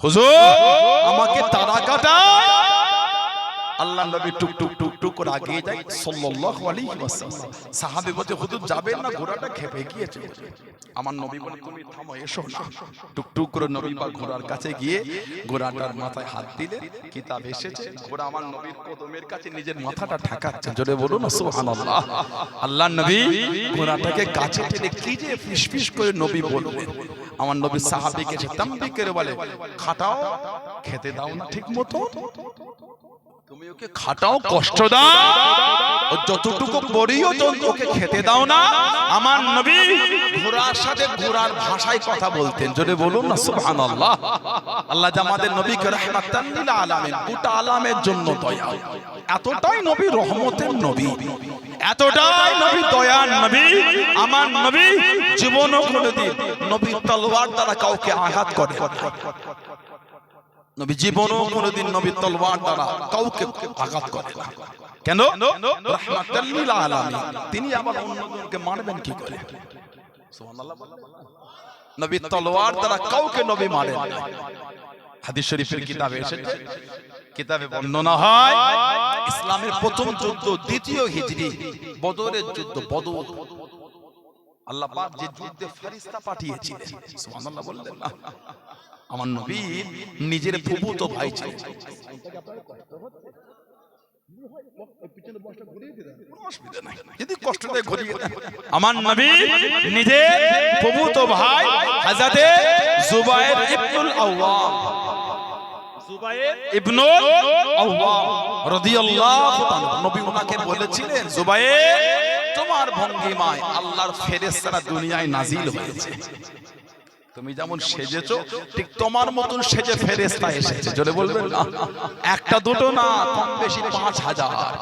হুজুর আমাকে তারা কাটা। আল্লাহ নবী টুক টুক টুক টুক করে আগিয়ে যায় সাল্লাল্লাহু আলাইহি ওয়াসাল্লাম। সাহাবী বলে হুজুর যাবেন না, ঘোড়াটা খেপে গিয়েছে। আমার নবী বলে তুমি থামো, এসো না। টুক টুক করে নবী পাক ঘোড়ার কাছে গিয়ে ঘোড়াটার মাথায় হাত দিলে কিতাব এসেছে। ঘোড়া আমার নবীর কদমের কাছে নিজের মাথাটা ঠেকাচ্ছে। জোরে বলুন না সুবহানাল্লাহ। আল্লাহ নবী ঘোড়াটাকে কাছে টেনে কি যে ফিসফিস করে নবী বললেন। আমার নবী সাহাবীকে তাম্বি করে বলে খাটাও, খেতে দাও না ঠিক মতো, তুমি ওকে খাটাও, কষ্ট দাও, ও যতটুকু বড়িও ওকে খেতে দাও না। আমার নবী ঘোড়ার সাথে ঘোড়ার ভাষায় কথা বলতেন। জোরে বলুন না সুবহানাল্লাহ। আল্লাহ যে আমাদের নবীকে রাহমাতান লিল আলামিন, গোটা আলামের জন্য দয়া। এতটাই নবী রহমতের নবী, এতটাই নবী দয়ার নবী। আমার নবী জীবনও কোনোদিন নবী তলোয়ার দ্বারা কাউকে আঘাত করে। নবী জীবনও কোনোদিন নবী তলোয়ার দ্বারা কাউকে আঘাত করে না। কেন? রাহমাতাল লিল আলামিন। তিনি আবার অন্যজনকে মারবেন কি করে? সুবহানাল্লাহ। নবী তলোয়ার দ্বারা কাউকে নবী মারেন না। হাদিস শরীফের কিতাবে এসেছে, কিতাবে বর্ণনা হয় ইসলামের প্রথম যুদ্ধ দ্বিতীয় হিজরি বদরের যুদ্ধ। বদর আল্লাহ পাক যে যুদ্ধে ফেরেশতা পাঠিয়েছিলেন, সুবহানাল্লাহ বললেন না। আমার নবী নিজের ফুফুতো ভাই ছিলেন। যদি কষ্ট দেয় ঘুরিয়ে দেন। আমার নবী নিজের ফুফুতো ভাই হযরতে যুবায়ের ইবনুল আওয়াম, যুবায়ের ইবনুল আওয়াম রাদিয়াল্লাহু তাআলা, নবী ওনাকে বলেছিলেন যুবায়ের তোমার ভঙ্গিমায় আল্লাহর ফেরেশতারা দুনিয়ায় নাজিল হয়েছে। তুমি যেমন সেজেছো ঠিক তোমার মতন সেজে ফেরেশতা এসেছে। জোরে বলবেন না। একটা দুটো না, কম বেশি 5000।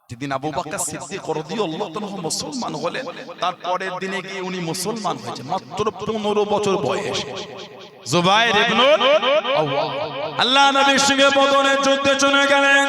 যেদিন আবু বকর সিদ্দিক রাদিয়াল্লাহু তাআলা মুসলমান হলেন, তার পরের দিনে গিয়ে উনি মুসলমান হয়েছে, মাত্র 15 বছর বয়স। যুবায়ের ইবনুল আওয়াম আল্লাহ নবীর সঙ্গে বদরের যুদ্ধে চলে গেলেন।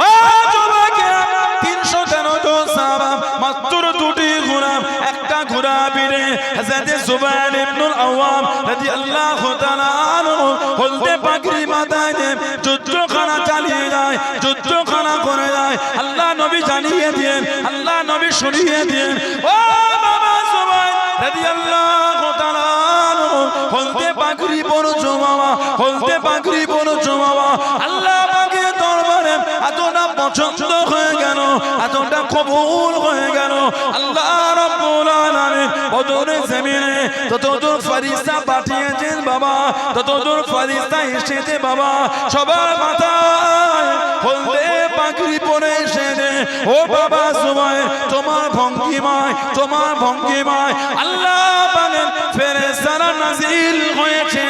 ও যুবকেরা, 313 জন সাহাবা, মাত্র দুটি ঘোড়া, একটা ঘোড়া বীরে হযরত যুবায়ের ইবনুল আওয়াম রাদিয়াল্লাহু তাআলা আনহু হলদে পাগড়ি মাথায় দিয়ে যুদ্ধখানা চালিয়ে যায়, যুদ্ধখানা করে যায়। আল্লাহ নবী জানিয়ে দেন, আল্লাহ নবী শুনিয়ে দেন, ও বাবা যুবায়ের রাদিয়াল্লাহু তাআলা আনহু হলদে পাগড়ি পরছো বাবা, হলদে পাগড়ি পরছো বাবা। আল্লাহ পাকের দরবারে এতটা পছন্দ হয়ে গেল, এতটা কবুল হয়ে গেল। আল্লাহ রাব্বুল আলামিন বদরের জমিনে ততদূর ফেরেশতা পাঠিয়েছেন বাবা, ততদূর ফেরেশতা এসেছে বাবা। সবার মাথায় হলদে পাগড়ি পরে এসেছে। ও বাবা যুবায়ের, তোমার ভঙ্গিমায়, তোমার ভঙ্গিমায় আল্লাহ পাকের ফেরেশতারা নাজিল হয়েছে।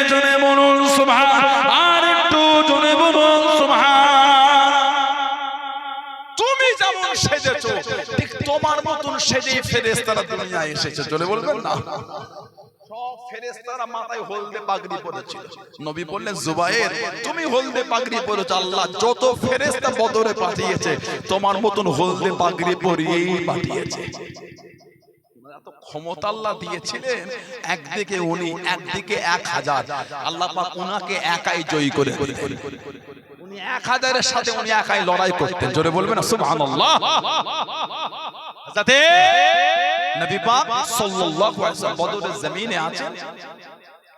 জোরে বলুন সুবহান, আর একটু জোরে বলুন সুবহান। তুমি যেমন সেজেছো ঠিক তোমার মতন সেজে ফেরেশতারা দুনিয়ায় এসেছে। জোরে বলবেন না। সব ফেরেশতারা মাথায় হলদে পাগড়ি পরেছিল। নবী বললেন যুবায়ের তুমি হলদে পাগড়ি পরেছো, আল্লাহ যত ফেরেশতা বদরে পাঠিয়েছে তোমার মতন হলদে পাগড়ি পরিয়েই পাঠিয়েছে। এত ক্ষমতা আল্লাহ দিয়েছিলেন, একদিকে উনি, একদিকে 1000। আল্লাহ পাক উনাকে একাই জয়ী করে দিলেন। উনি 1000-এর সাথে উনি একাই লড়াই করতেন। জোরে বলবেন না সুবহানাল্লাহ। যাতে নবী পাক সাল্লাল্লাহু আলাইহি ওয়াসাল্লাম বদরের জমিনে আছেন।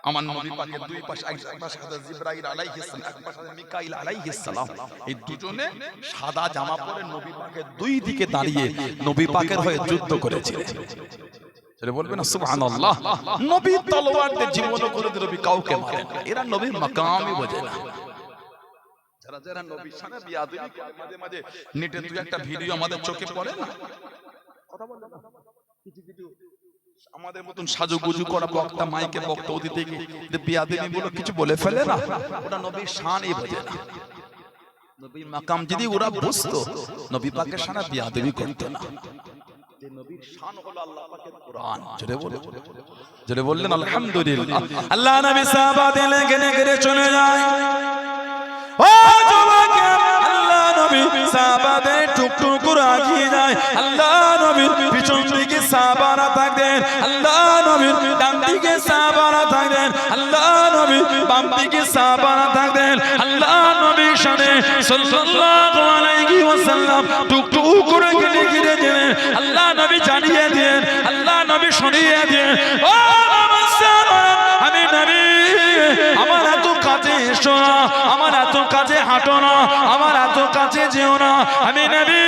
আমার নবী পাকের দুই পাশে, এক পাশে হযরত জিবরাইল আলাইহিস সালাম, এক পাশে মিকাইল আলাইহিস সালাম। এই দুজনে সাদা জামা পরে নবী পাকের দুই দিকে দাঁড়িয়ে নবী পাকের হয়ে যুদ্ধ করেছিলেন। জোরে বলবেন না সুবহানাল্লাহ। নবী তলোয়ার দিয়ে জীবনও করে নবী কাউকে মারেন না। এরা নবীর মাকামই বোঝে না। যারা যারা নবীর সামনে বিয়াদবি মাঝে মাঝে নেটে দুই একটা ভিডিও আমাদের চোখে পড়ে না, কথা বলে না, কিছু কিছু আমাদের মতন সাজুগুজু করা বক্তা মাইকে বক্তব্য দিতে গিয়ে বিয়াদবি বলে কিছু বলে ফেলে না। ওটা নবীর শানই বোঝে না। নবীর মাকাম যদি ওরা বুঝতো, নবী পাকের সামনে বিয়াদবি করতো না। যে নবীর শান হলো আল্লাহ পাকের কোরআন। জোরে বললেন আলহামদুলিল্লাহ। আল্লাহ নবী সাহাবাদের লেগে লেগে চলে যায়। ও যুবকেরা, আল্লাহ নবী সাহাবাদের টুকটুক করে আগিয়ে যায়। আল্লাহ নবীর পিছন দিকে সাহাবারা থাকতেন, আল্লাহ নবীর ডান দিকে সাহাবারা থাকতেন। দিকে সাহাবারা থাকতেন আল্লাহ নবীর সামনে সাল্লাল্লাহু আলাইহি ওয়াসাল্লাম টুকটুক করে ঘিরে দিলেন আল্লাহ নবী জানিয়ে দেন আল্লাহ নবী শুনিয়ে দেন ও আমি নবী আমার এত কাছে এসো না আমার এত কাছে হাঁটো না আমার এত কাছে যেও না আমি নবী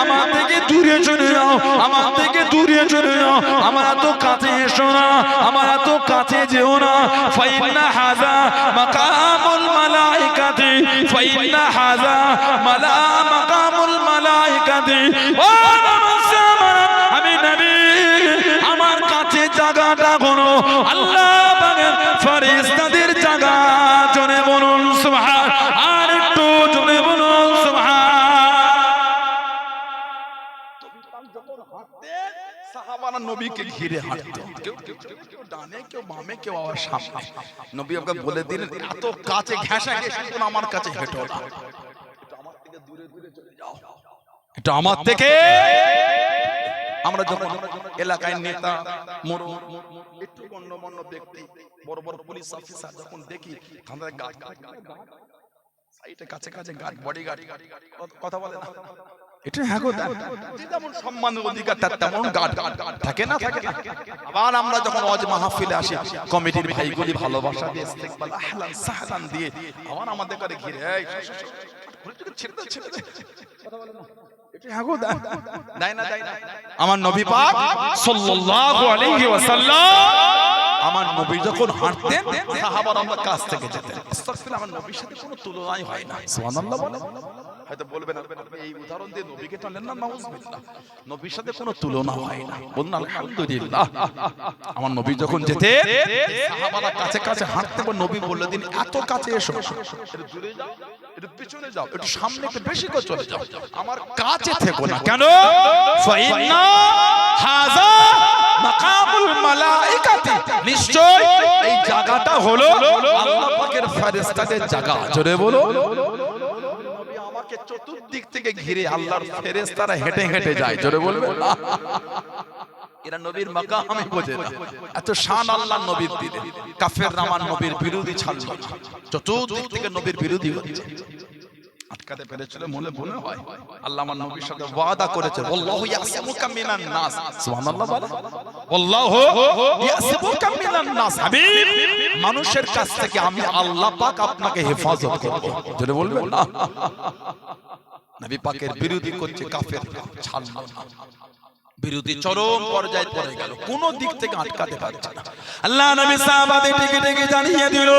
আমার থেকে দূরে চলে যাও আমার থেকে দূরে চলে যাও আমার এত কাছে এসো না আমার এত কাছে যেও না ফাইন্না হাযা মাকামুল মালাইকাতি ফাইন্না হাযা মাকামুল মালাইকাতি ও আমি নবী আমার কাছে জায়গাটা কোনো আল্লাহ পাকের ফেরেশতাদের জায়গা জোরে বলুন সুবহান আর একটু জোরে বলুন সুবহান সাহাবারা নবীকে ঘিরে হাঁটতেন কেউ ডানে কেউ বামে কেউ আবার সামনে নবী আমাকে বলে দিলেন এত কাছে ঘেঁষাঘেঁষি কোনো আমার কাছে হেঁটো না এটা আমার থেকে দূরে দূরে চলে যাও এটা আমার থেকে আমরা যখন এলাকায় নেতা মোড় একটু গণ্যমান্য ব্যক্তি বড় বড় পুলিশ অফিসার যখন দেখি আমাদের গার্ড সাইডে কাছে কাছে গার্ড বডিগার্ড কথা বলে না এটা হ্যাঁ গো যেমন সম্মানের অধিকার তেমন গার্ড থাকে না থাকে আবার আমরা যখন ওয়াজ মাহফিলে আসি কমিটির ভাইগুলি ভালোবাসা দিয়ে ইস্তেকবাল আহলান সাহলান দিয়ে আবার আমাদের করে ঘিরে এই ছেড়ে দে কথা বলে না এটা হ্যাঁ গো আমার নবী পাক সাল্লাল্লাহু আলাইহি ওয়াসাল্লাম আমার নবী যখন হাঁটতেন সাহাবারা আমার কাছ থেকে যেতেন আস্তাগফিরুল্লাহ আমার নবীর সাথে কোনো তুলনাই হয় না সুবহানাল্লাহ বলেন হয়তো বলবেন আপনি এই উদাহরণ দিয়ে নবীকে টানলেন না নাউজুবিল্লাহ নবীর সাথে কোনো তুলনা হয় না বলুন আলহামদুলিল্লাহ আমার নবী যখন যেতেন সাহাবারা কাছে কাছে হাঁটতেন নবী বললেন দিন এত কাছে এসো একটু দূরে যাও একটু পিছনে যাও একটু সামনে একটু বেশি করে চলে যাও আমার কাছে থেকো না কেন ফাইন্না হাযা মাকামুল মালাইকাতি নিশ্চয় এই জায়গাটা হলো আল্লাহ পাকের ফেরেশতাদের জায়গা জোরে বলো নবী আমাকে চতুর্দিক থেকে ঘিরে আল্লাহর ফেরেশতারা হেঁটে হেঁটে যায় জোরে বলবে এরা নবীর মাকাম আমি বোঝে না এত শান আল্লাহর নবীর দিলে কাফেররা আমার নবীর বিরোধী ছাড়লো চতুর্দিক থেকে নবীর বিরোধী হচ্ছে আটকাতে পেরেছিল মনে মনে হয় আল্লাহ আমার নবীর সাথে ওয়াদা করেছে আল্লাহু ইয়াসিমুকা মিনান নাস সুবহানাল্লাহ বলেন আল্লাহু ইয়াসিমুকা মিনান নাস হাবিব মানুষের কাছ থেকে আমি আল্লাহ পাক আপনাকে হেফাজত করব জোরে বলবেন না নবী পাকের বিরোধী করছে কাফেররা ছাড়লো না বিরোধী চরম পর্যায়ে পড়ে গেল কোন দিক থেকে আটকাতে পারছে না আল্লাহ নবী সাহাবাদের ডেকে ডেকে জানিয়ে দিল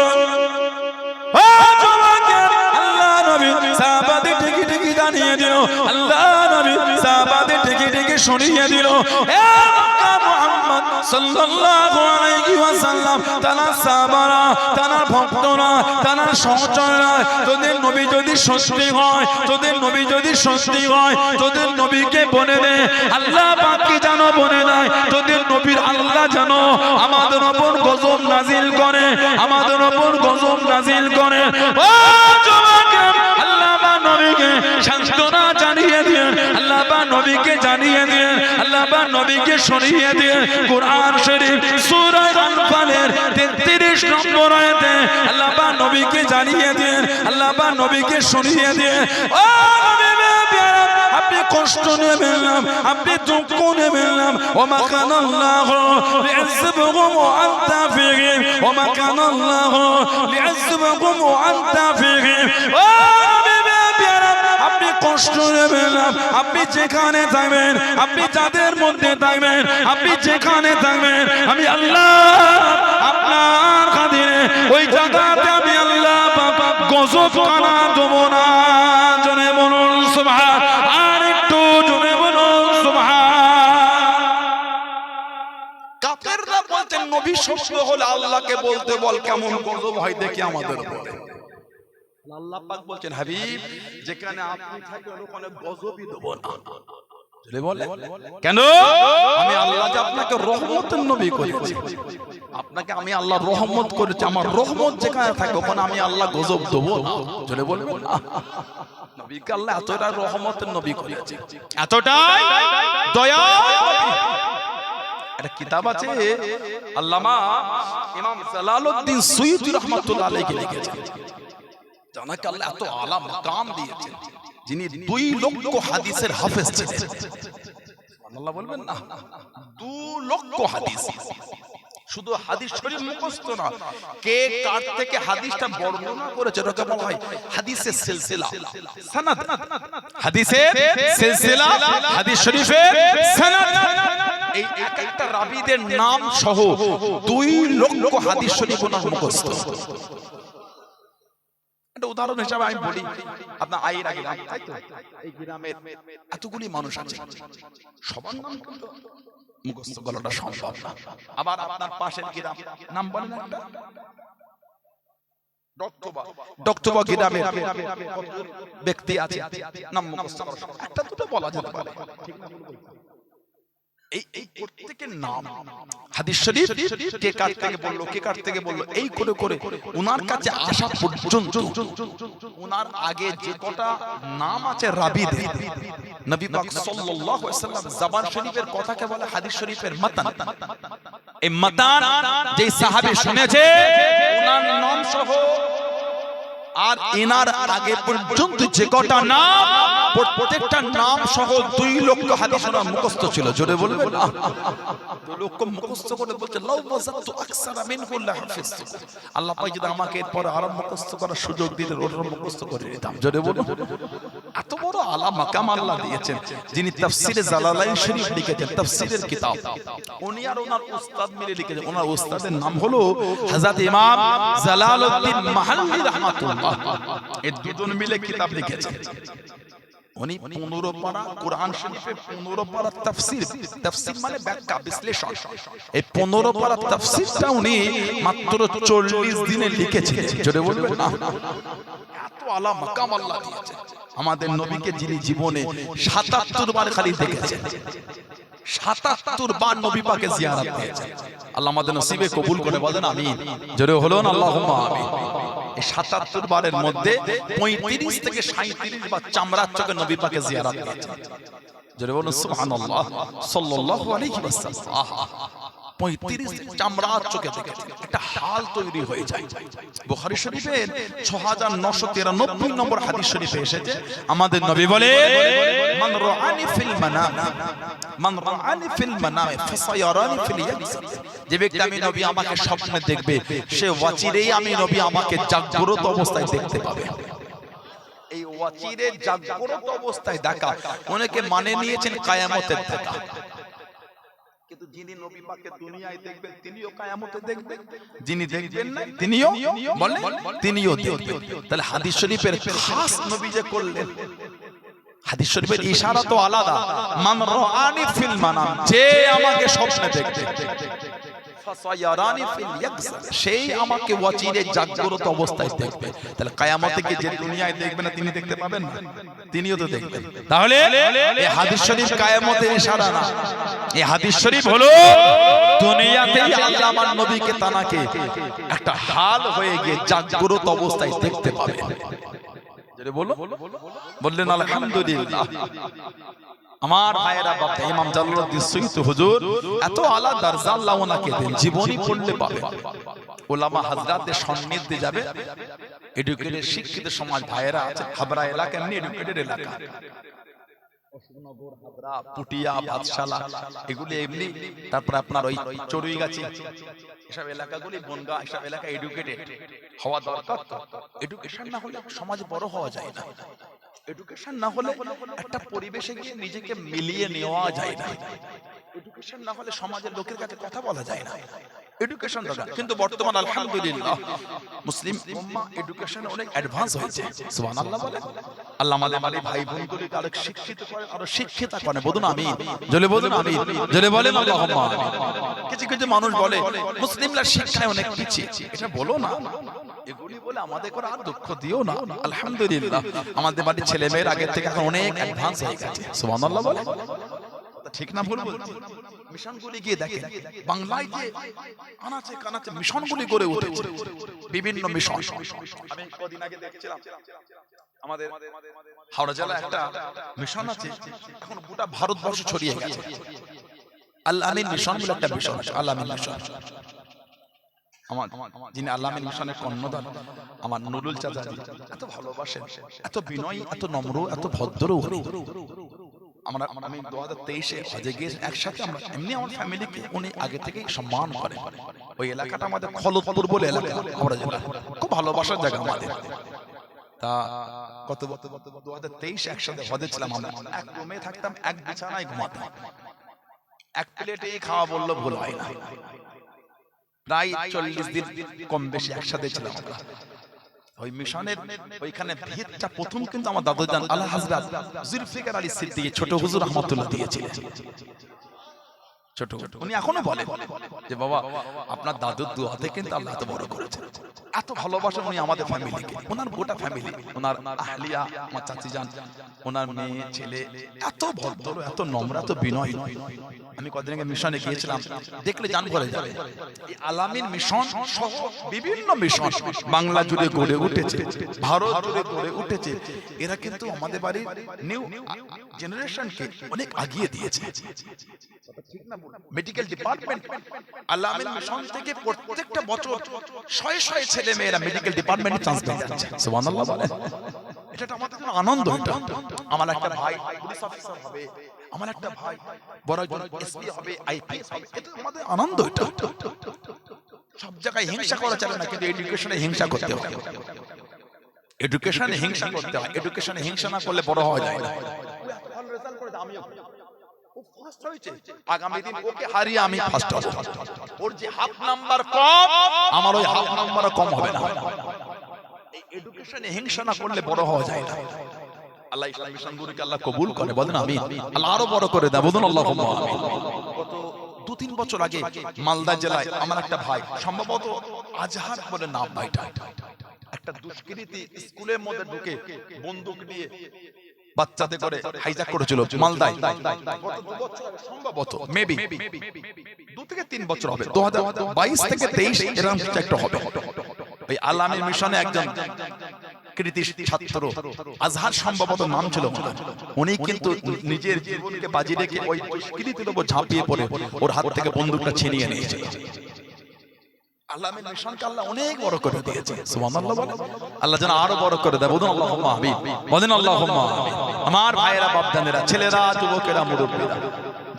ও জওয়ান আল্লাহ নবী সাহাবাদের ডেকে ডেকে জানিয়ে দিল আল্লাহ নবী সাহাবাদের ডেকে ডেকে শুনিয়ে দিল হে মক্কা মুহাম্মদ সাল্লাল্লাহু আলাইহি ওয়াসাল্লাম তারা সাহাবারা তারা ভক্তরা তারা সহচররা তোদের নবী যদি সত্যি হয় তোদের নবী যদি সত্যি হয় তোদের নবীকে বলে দে আল্লাহ পাক কি জানো বলে নাই তোদের নবীর আল্লাহ জানো আমাদের উপর গজব নাজিল করে আমাদের উপর গজব নাজিল করে ও জওয়ান আল্লাহ পাক নবীকে সান্তনা জানিয়ে দেন আল্লাহ পাক নবীকে জানিয়ে দেন আল্লাহ পাক নবীকে শুনিয়ে দেন কুরআন শরীফ সূরা আনফালের 33 নম্বর আয়াতে আল্লাহ পাক নবীকে জানিয়ে দেন আল্লাহ পাক নবীকে শুনিয়ে দেন ও নবী প্যারা আপনি কষ্ট নেবেন না আপনি দুঃখ নেবেন না ওমা কানাল্লাহু লিয়াযিবহুম ওয়া আনতা ফীহিম ওমা কানাল্লাহু লিয়াযিবহুম ওয়া আনতা ফীহিম ও নবী প্যারা আপনি কষ্ট নেবেন না আপনি যেখানে থাকবেন আপনি যাদের মধ্যে থাকবেন আপনি যেখানে থাকবেন আমি আল্লাহ আপনার খাতিরে ওই জায়গাতে আমি আল্লাহ পাক গজব কানা দেব না জনে বলুন সুবহান আর একটু জনে বলুন সুবহান কাফেররা বলতেন নবী সত্য হলে আল্লাহকে বলতে বল কেমন গজব হয় দেখি আমাদের উপরে আল্লাহ পাক বলছেন হাবিব যেখানে আপনি থাকবেন ওখানে গজবই দেব না কেন আমি আল্লাহ যে আপনাকে রহমতের নবী করেছি আপনাকে আমি আল্লাহ রহমত করেছি আমার রহমত যেখানে থাকে ওখানে আমি আল্লাহ গজব দেব জোরে বলবেন না নবীকে আল্লাহ এতটা রহমতের নবী করেছে এতটাই দয়া একটা কিতাব আছে আল্লামা ইমাম জালালউদ্দিন সুয়ুতী রাহমাতুল্লাহ আলাইহি লিখেছেন, জানাকে আল্লাহ এত আলা মাকাম দিয়েছেন, যিনি 2 লক্ষ হাদিসের হাফেজ ছিলেন। সুবহানাল্লাহ বলবেন না? 2 লক্ষ হাদিস, শুধু হাদিস শরীফ মুখস্থ না, কে কার থেকে হাদিসটা বর্ণনা করেছে এটাকে বলা হয় হাদিসের সিলসিলা, সনদ। হাদিসের সিলসিলা, হাদিস শরীফের সনদ। এই এক একটা রাবীদের নাম সহ 2 লক্ষ হাদিস শরীফ ওনার মুখস্থ। একটা উদাহরণ হিসেবে আমি বলি, আপনার আইরা গ্রাম, তাই তো? এই গ্রামের এতগুলি মানুষ আছে, সবার নাম কিন্তু মুখস্থ করাটা সম্ভব না। আবার আপনার পাশের গ্রাম, নাম বলেন একটা, ডক্টবা গ্রামের ব্যক্তি আছে, নাম মুখস্থ করা একটা দুটো বলা যেতে পারে, ঠিক না? এই প্রত্যেকের নাম হাদিস শরীফ কে কার থেকে বললো, কে কার থেকে বললো, এই করে করে ওনার কাছে আসা পর্যন্ত ওনার আগে যে কটা নাম আছে রাবীদের, নবী পাক সাল্লাল্লাহু আলাইহি ওয়াসাল্লাম জবান শরীফের কথাকে বলে হাদিস শরীফের মাতান। এই মাতান যে সাহাবী শুনেছে ওনার নাম সহ আর এনার আগে পর্যন্ত যে কটা নাম, প্রত্যেকটা নাম সহ 2 লক্ষ হাদিস ওনার মুখস্থ ছিল। জোরে বলবেন না? 2 লক্ষ মুখস্থ করে বলছে লাউ ওয়াজাতু আকসারা মিনহু লা হাফিজতু। আল্লাহ পাক যদি আমাকে এরপর আরো মুখস্থ করার সুযোগ দিতেন, ওটা মুখস্থ করে নিতাম। জোরে বলুন। এত বড় আলা মাকাম আল্লাহ দিয়েছেন, যিনি তাফসীরে জালালাইন শরীফ লিখেছেন, তাফসীরের কিতাব, উনি আর ওনার উস্তাদ মিলে লিখেছেন। ওনার উস্তাদের নাম হলো হযরত ইমাম জালালউদ্দিন মাহাল্লি রাহমাতুল্লাহ। এই দুজন মিলে কিতাব লিখেছেন। উনি 15 পারা কোরআন শরীফে 15 পারা তাফসীর, তাফসীর মানে ব্যাখ্যা বিশ্লেষণ, এই 15 পারা তাফসীরটা উনি মাত্র 40 দিনে লিখেছেন। জোরে বলবেন না? এত আলা মাকাম আল্লাহ দিয়েছেন। আমাদের নবীকে যিনি জীবনে 77 বার খালি দেখেছেন, 77 বার নবী পাকে জিয়ারত করেছেন। আল্লাহ আমাদের নসিবে কবুল করে, বলেন আমিন। জোরে হলো না? আল্লাহুম্মা আমিন। এই 77 বারের মধ্যে 35 থেকে 37 বার চামড়ার চোখে নবী পাকে জিয়ারত করেছেন। জোরে বলুন সুবহানাল্লাহ সাল্লাল্লাহু আলাইহি ওয়াসাল্লাম। আহা, 35 চামড়ার চোখে দেখেছেন। একটা হাল তৈরি হয়ে যায়। বুখারী শরীফের 6993 নম্বর হাদিস শরীফে এসেছে, আমাদের নবী বলে মান রাআনি ফিল মানাম, মান রাআনি ফিল মানাম ফাসায়ারানি ফিল ইয়াকসার। যে ব্যক্তি আমি নবী আমাকে স্বপ্নে দেখবে, সে ওয়াচিরেই আমি নবী আমাকে জাগ্রত অবস্থায় দেখতে পাবে। এই ওয়াচিরে জাগ্রত অবস্থায় দেখা অনেকে মানে নিয়েছেন কিয়ামতের দেখা, কিন্তু যিনি নবী পাককে দুনিয়ায় দেখবেন তিনিও কিয়ামতে দেখবেন, যিনি দেখবেন না তিনিও বলেন তিনিও দেখবেন। তাহলে হাদিস শরীফের খাস নবী যে করলেন, হাদিস শরীফের ইশারা তো আলাদা। মান রাআনি ফিল মানাম, যে আমাকে স্বপ্নে দেখবে, ফাসায়ারানি ফিল ইয়াকসার, সেই আমাকে ওয়াচিরে জাগ্রত অবস্থায় দেখবে। তাহলে কিয়ামতে কি যে দুনিয়ায় দেখবে না তিনি দেখতে পাবেন না? তিনিও তো দেখবেন। তাহলে এই হাদিস শরীফ কিয়ামতের ইশারা না, এই হাদিস শরীফ হলো দুনিয়াতেই আল্লাহ আমার নবীকে তানাকে একটা হাল হয়ে গিয়ে জাগ্রত অবস্থায় দেখতে পাবে। জোরে বলো, বললেন আলহামদুলিল্লাহ। আমার ভাইয়েরা, বাবা ইমাম জালালউদ্দিন সুয়ুতী হুজুর এত আলা দরজা আল্লাহ ওনাকে দেন, জীবনী পড়লে পাবে। উলামা হাজরাতদের সান্নিধ্যে যাবে, এডুকেটেড শিক্ষিত সমাজ ভাইয়েরা আছে। হাবরা এলাকা এমনি এডুকেটেড এলাকা, অশোকনগর, হাবরা, পুটিয়া, বাদশালা এগুলি এমনি। তারপরে আপনার ওই চড়ুইগাছি এসব এলাকাগুলি, বনগাঁ এসব এলাকা এডুকেটেড হওয়া দরকার। তো এডুকেশন না হলে সমাজ বড় হওয়া যায় না। এডুকেশন না হলে একটা পরিবেশে গিয়ে নিজেকে মিলিয়ে নেওয়া যায় না। এডুকেশন না হলে সমাজের লোকের কাছে কথা বলা যায় না। এডুকেশন দরকার। কিন্তু বর্তমান আলহামদুলিল্লাহ মুসলিম উম্মাহ এডুকেশনে অনেক অ্যাডভান্স হয়েছে। সুবহানাল্লাহ বলে। আল্লাহ আমাদের ভাই বোনগুলিকে আরো শিক্ষিত করেন, আরো শিক্ষিতা করেন। বলুন আমিন। জোরে বলুন আমিন। জোরে বলেন আল্লাহুম্মা আমিন। কিছু কিছু মানুষ বলে মুসলিমরা শিক্ষায় অনেক পিছিয়ে, এটা বলো না। এগুলি বলে আমাদের করে আর দুঃখ দিও না। আলহামদুলিল্লাহ আমাদের বাড়ির ছেলে মেয়ের আগের থেকে এখন অনেক অ্যাডভান্স হয়ে গেছে। সুবহানাল্লাহ বলে। ঠিক না ভুল বলছি? মিশনগুলি গিয়ে দেখেন, বাংলায় যে আনাচে কানাচে মিশনগুলি গড়ে উঠেছে, বিভিন্ন মিশন। আমি কদিন আগে দেখছিলাম আমাদের হাওড়া জেলায় একটা মিশন আছে, এখন গোটা ভারতবর্ষ ছড়িয়ে গেছে। আল আমিন মিশন বলে একটা মিশন আছে, আল আমিন মিশন। আমার যিনি আল আমিন মিশনের কর্ণধার আমার নুরুল চাচা, এত ভালোবাসেন, এত বিনয়ী, এত নম্র, এত ভদ্র উনি। আমি 2023-এ হজে গিয়ে একসাথে আমরা এমনি আমার ফ্যামিলিকে উনি আগে থেকেই সম্মান করেন। ওই এলাকাটা আমাদের খলতপুর বলে এলাকা, আমরা খুব ভালোবাসার জায়গা আমাদের। তা কত 2023 একসাথে হজে ছিলাম, আমরা এক রুমে থাকতাম, এক বিছানায় ঘুমাতাম, এক প্লেটে খাওয়া বললো ভুল হয় না। প্রায় 40 দিন কম বেশি একসাথে ছিলাম আমরা। ওই মিশনের ওইখানে ভিতটা প্রথম কিন্তু আমার দাদুজান আলা হযরত জুলফিকার আলী সিদ্দিকী ছোট হুজুর রাহমাতুল্লাহ দিয়েছিলেন। ছোট উনি এখনো বলেন যে বাবা আপনার দাদুর দুয়াতে কিন্তু আল্লাহ এত বড় করেছে। এত ভালোবাসেন উনি আমাদের ফ্যামিলিকে, ওনার গোটা ফ্যামিলি, ওনার আহলিয়া, আমার চাচি যান, ওনার মেয়ে ছেলে, এত ভদ্র, এত নম্র, এত বিনয়। আমি কদিন আগে মিশনে গিয়েছিলাম, দেখলে জান করে যাবে এই আল আমিন মিশন সহ বিভিন্ন মিশন বাংলা জুড়ে গড়ে উঠেছে, ভারত জুড়ে গড়ে উঠেছে। এরা কিন্তু আমাদের বাড়ির নিউ জেনারেশনকে অনেক আগিয়ে দিয়েছে। মেডিকেল ডিপার্টমেন্ট আল আমিন মিশন থেকে প্রত্যেকটা বছর শয়ে শয়ে ছেলে মেয়েরা মেডিকেল ডিপার্টমেন্টে চান্স পেয়ে যাচ্ছে। সুবহানাল্লাহ বলেন। এটা আমাদের জন্য আনন্দ। এটা আমার একটা ভাই পুলিশ অফিসার হবে, আমার একটা ভাই বড় একজন এসপি হবে, আইপিএস হবে, এটা আমাদের আনন্দ। এটা সব জায়গায় হিংসা করা চলে না, কিন্তু এডুকেশনে হিংসা করতে হয়। এডুকেশনে হিংসা করতে হয়, এডুকেশনে হিংসা না করলে বড় হওয়া যায় না। ভালো রেজাল্ট করে আমিও ও ফার্স্ট হয়েছে, আগামী দিন ওকে হারিয়ে আমি ফার্স্ট হব। ওর যে হাফ নাম্বার কম, আমার ওই হাফ নাম্বারও কম হবে না। এই এডুকেশনে হিংসা না করলে বড় হওয়া যায় না। আল্লাহ ইসলাম মিশনগুলোকে আল্লাহ কবুল করে, বলেন আমিন। আল্লাহ আরো বড় করে দেয়, বলুন আল্লাহুম্মা আমিন। গত 2-3 বছর আগে মালদা জেলায় আমার একটা ভাই, সম্ভবত আজহার বলে নাম ভাইটা, একটা দুষ্কৃতী স্কুলের মধ্যে ঢুকে বন্দুক নিয়ে বাচ্চাদের করে হাইজ্যাক করেছিল মালদায়। গত 2 বছর সম্ভবত মেবি 2 থেকে 3 বছর হবে, 2022 থেকে 23 এরকম একটা হবে। ওই আল আমিন মিশনে একজন কৃতি ছাত্র, আজহার সম্ভবত নাম ছিল, উনি কিন্তু নিজের জীবনকে বাজি রেখে ওই দুষ্কৃতীর উপর ঝাঁপিয়ে পড়ে ওর হাত থেকে বন্দুকটা ছিনিয়ে নিয়েছে। আল আমিন মিশনকে আল্লাহ অনেক বড় করে দিয়েছে। সুবহানাল্লাহ বলেন। আল্লাহ যেন আরো বড় করে দেয়, বলুন আল্লাহুম্মা আমিন, বলেন আল্লাহুম্মা আমিন। আমার ভাইয়েরা, বাপদানেরা, ছেলেরা, যুবকেরা, মুরব্বীরা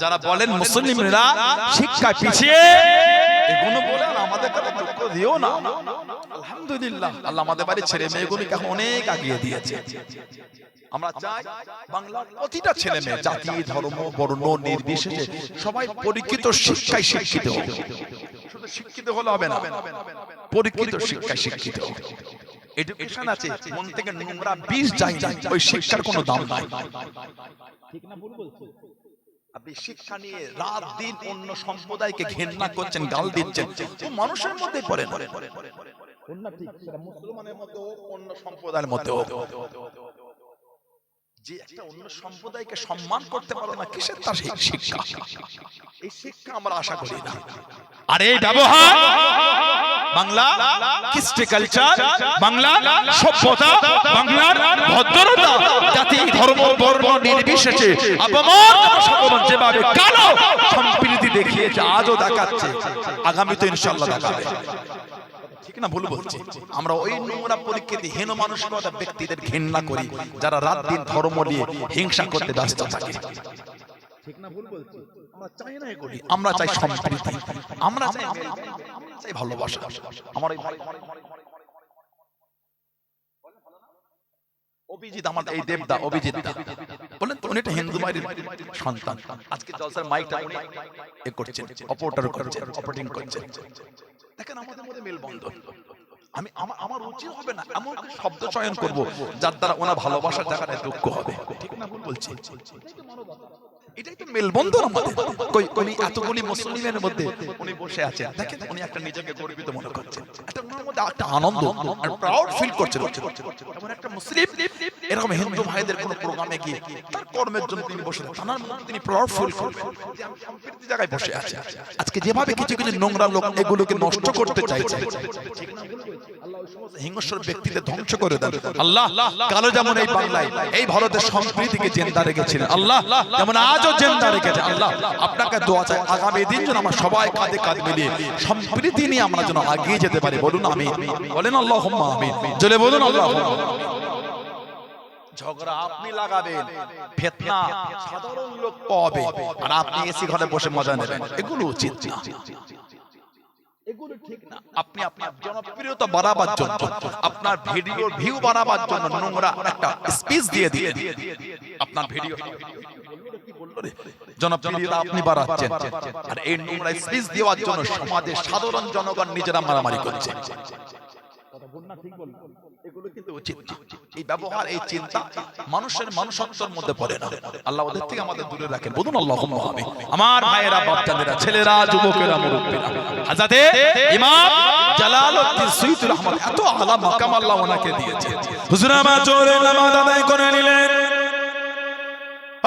যারা বলেন মুসলিমরা শিক্ষায় পিছিয়ে, এগুলো বলেন আমাদের কথা দুঃখ দিও না। আলহামদুলিল্লাহ আল্লাহ আমাদের বাড়ির ছেলে মেয়েগুলোকে এখন অনেক আগিয়ে দিয়েছে। আমরা চাই বাংলার প্রতিটা ছেলে মেয়ে জাতি, ধর্ম, বর্ণ নির্বিশেষে সবাই পরীক্ষিত শিক্ষায় শিক্ষিত হোক। শুধু শিক্ষিত হলে হবে না, পরীক্ষিত শিক্ষায় শিক্ষিত হোক। এডুকেশন আছে, মন থেকে নোংরা বিষ যায় না, ওই শিক্ষার কোনো দাম নাই। ঠিক না ভুল বলছি? আপনি শিক্ষা নিয়ে রাত দিন অন্য সম্প্রদায়কে ঘৃণা করছেন, গাল দিচ্ছেন, ও মানুষের মধ্যে পড়ে না। ঠিক সেটা মুসলমানের মধ্যে হোক, অন্য সম্প্রদায়ের মধ্যে হোক, যে একটা অন্য সম্প্রদায়কে সম্মান করতে পারো না, কিসের তার শিক্ষা? এই শিক্ষা আমরা আশা করি না। আর এই ব্যবহার বাংলা কৃষ্টি কালচার, বাংলা সভ্যতা, বাংলার ভদ্রতা, জাতি, ধর্ম, বর্ণ নির্বিশেষে অপমান যেভাবে কালো সম্প্রীতি দেখিয়েছে, আজও দেখাচ্ছে, আগামী তো ইনশাআল্লাহ দেখাবে। ঠিক না ভুল বলছি? আমরা ওই নোংরা পরিস্থিতি, হীন মানসিকতা ব্যক্তিদের ঘৃণা করি যারা রাত দিন ধর্ম নিয়ে হিংসা করতে ব্যস্ত থাকে। ঠিক না ভুল বলছি? আমরা চাই না এগুলি, আমরা চাই সম্প্রীতি, আমরা চাই ভালোবাসা। আমার এই ভাই অভিজিৎ, আমার এই দেবদা অভিজিৎ দা বলেন তো, উনি একটা হিন্দু মায়ের সন্তান। আজকে জলসার মাইকটা উনি এ করছেন, অপারেটর করছেন, অপারেটিং করছেন। দেখেন আমাদের মধ্যে মেলবন্ধন। আমি আমার উচিত হবে না এমন শব্দ চয়ন করব যার দ্বারা ওনার ভালোবাসার জায়গায় দুঃখ হবে। ঠিক না ভুল বলছি? এটাই তো মেলবন্ধন আমাদের। উনি এতগুলি মুসলিমের মধ্যে উনি বসে আছেন, দেখেন উনি একটা নিজেকে গর্বিত মনে করছেন, একটা ওনার মধ্যে একটা আনন্দ আর প্রাউড ফিল করছেন। এমন একটা মুসলিম এরকম হিন্দু ভাইদের কোন প্রোগ্রামে গিয়ে তার কর্মের জন্য তিনি বসে তার মধ্যে তিনি প্রাউড ফিল করবেন যে আমি সম্প্রীতি জায়গায় বসে আছি। আজকে যেভাবে কিছু কিছু নোংরা লোক এগুলোকে নষ্ট করতে চাইছে, আল্লাহ ওই সমস্ত হিংস্র ব্যক্তিদের ধ্বংস করে দেন। আল্লাহ কালো যেমন এই বাংলায় এই ভারতের সম্প্রীতিকে জিন্দা রেখেছিলেন, আল্লাহ যেমন আজও জিন্দা রেখেছে। আল্লাহ আপনাকে দোয়া চাই আগামী দিন যেন আমরা সবাই কাঁধে কাঁধ মিলিয়ে সম্প্রীতি নিয়ে আমরা যেন এগিয়ে যেতে পারি। বলুন আমিন, বলেন আল্লাহুম্মা আমিন, জোরে বলুন আল্লাহুম্মা। ঝগড়া আপনি লাগাবেন, ফিতনা সাধারণ লোক পাবে, আর আপনি এসি ঘরে বসে মজা নেবেন, এগুলো উচিত না, এগুলো ঠিক না। আপনি আপনার জনপ্রিয়তা বাড়াবার জন্য, আপনার ভিডিওর ভিউ বাড়াবার জন্য নোংরা একটা স্পিচ দিয়ে দিয়ে আপনার ভিডিও জনপ্রিয়তা আপনি বাড়াচ্ছেন, আর এই নোংরা স্পিচ দেওয়ার জন্য সমাজের সাধারণ জনগণ নিজেরা মারামারি করছে। কথা বল না, ঠিক বল না, এগুলো কিন্তু উচিত না। এই ব্যবহার, এই চিন্তা মানুষের মনুষ্যত্বের মধ্যে পড়ে না। আল্লাহ ওদের থেকে আমাদের দূরে রাখেন। বলুন আল্লাহুম্মা আমিন। আমার ভাইয়েরা, বাচ্চাদেরা, ছেলেরা, যুবকেরা, মুরব্বিরা, হযরতে ইমাম জালালউদ্দিন সুয়ুতী রহমত এত আলা মাকাম আল্লাহ ওনাকে দিয়েছে। হুজুর আমার জোরে নামাজ আদায় করে নিলেন।